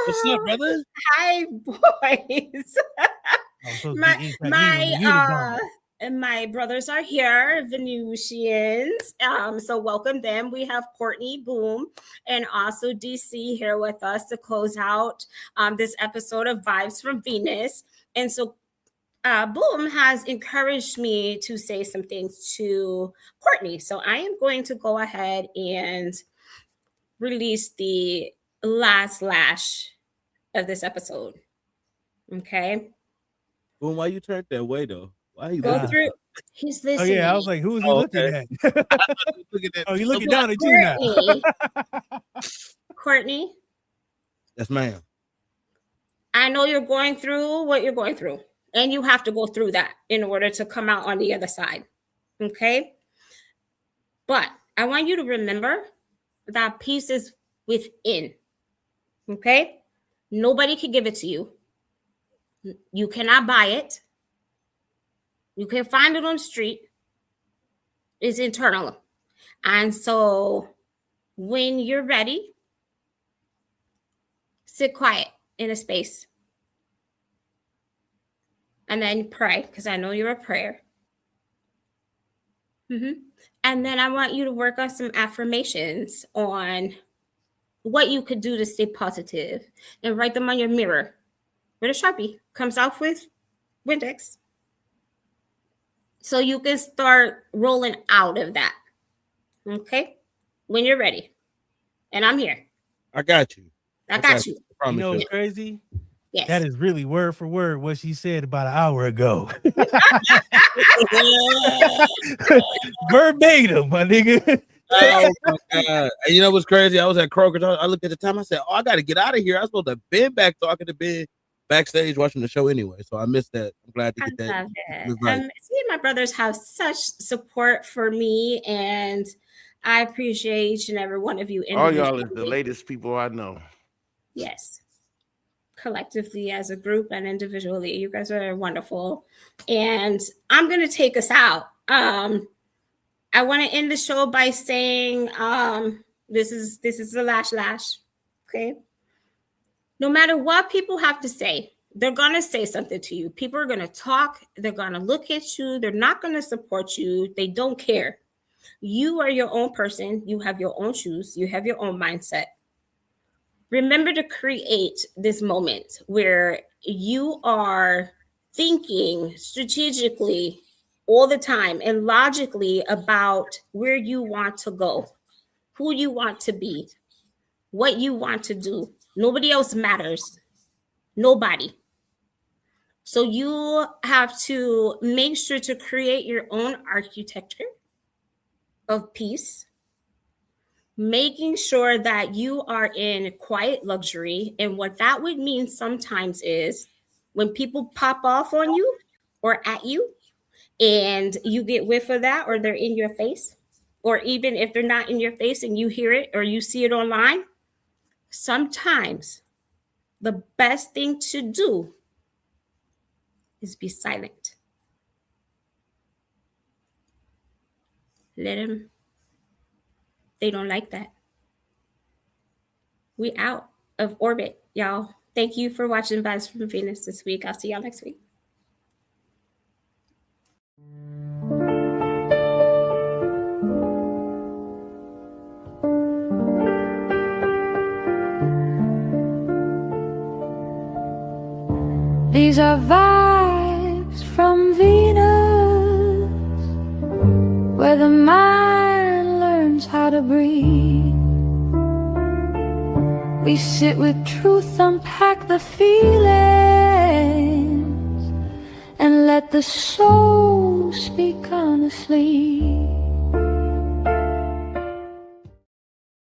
Speaker 5: What's up, brother?
Speaker 3: Hi, boys. My brothers are here, Venusians. So welcome them. We have Courtney, Boom, and also DC here with us to close out this episode of Vibes from Venus. And so Boom has encouraged me to say some things to Courtney. So I am going to go ahead and release the last lash of this episode. Okay.
Speaker 5: Boom, why you turned that way though? Why you
Speaker 3: go through? He's listening.
Speaker 2: Oh yeah, I was like, who is he looking at? Oh, you looking down at you now.
Speaker 3: Courtney.
Speaker 5: Yes, ma'am.
Speaker 3: I know you're going through what you're going through, and you have to go through that in order to come out on the other side. Okay. But I want you to remember that peace is within. Okay. Nobody can give it to you. You cannot buy it. You can find it on the street. It's internal. And so when you're ready, sit quiet in a space. And then pray, because I know you're a prayer. And then I want you to work on some affirmations on what you could do to stay positive and write them on your mirror with a Sharpie. Comes off with Windex. So you can start rolling out of that. Okay? When you're ready. And I'm here.
Speaker 5: I got you.
Speaker 3: I got you.
Speaker 2: You know what's crazy?
Speaker 3: Yes.
Speaker 2: That is really word for word what she said about an hour ago. Verbatim, my nigga.
Speaker 5: Oh my God. And you know what's crazy? I was at Kroger's. I looked at the time. I said, "Oh, I got to get out of here. I was supposed to been back talking to Ben backstage watching the show anyway." So I missed that. I'm glad to
Speaker 3: I
Speaker 5: get that.
Speaker 3: love it.
Speaker 5: It was right.
Speaker 3: See, my brothers have such support for me, and I appreciate each and every one of you.
Speaker 4: All y'all is the
Speaker 3: individually.
Speaker 4: latest people I know.
Speaker 3: Yes. Collectively, as a group and individually, you guys are wonderful. And I'm going to take us out. I want to end the show by saying this is the lash. Okay. No matter what people have to say, they're going to say something to you. People are going to talk. They're going to look at you. They're not going to support you. They don't care. You are your own person. You have your own shoes. You have your own mindset. Remember to create this moment where you are thinking strategically all the time and logically about where you want to go, who you want to be, what you want to do. Nobody else matters. Nobody. So you have to make sure to create your own architecture of peace, making sure that you are in quiet luxury. And what that would mean sometimes is when people pop off on you or at you and you get whiff of that, or they're in your face, or even if they're not in your face and you hear it or you see it online, sometimes the best thing to do is be silent. Let them. They don't like that. We out of orbit, y'all. Thank you for watching Vibes from Venus this week. I'll see y'all next week.
Speaker 1: These are vibes from Venus, where the mind learns how to breathe. We sit with truth, unpack the feelings, and let the soul speak honestly.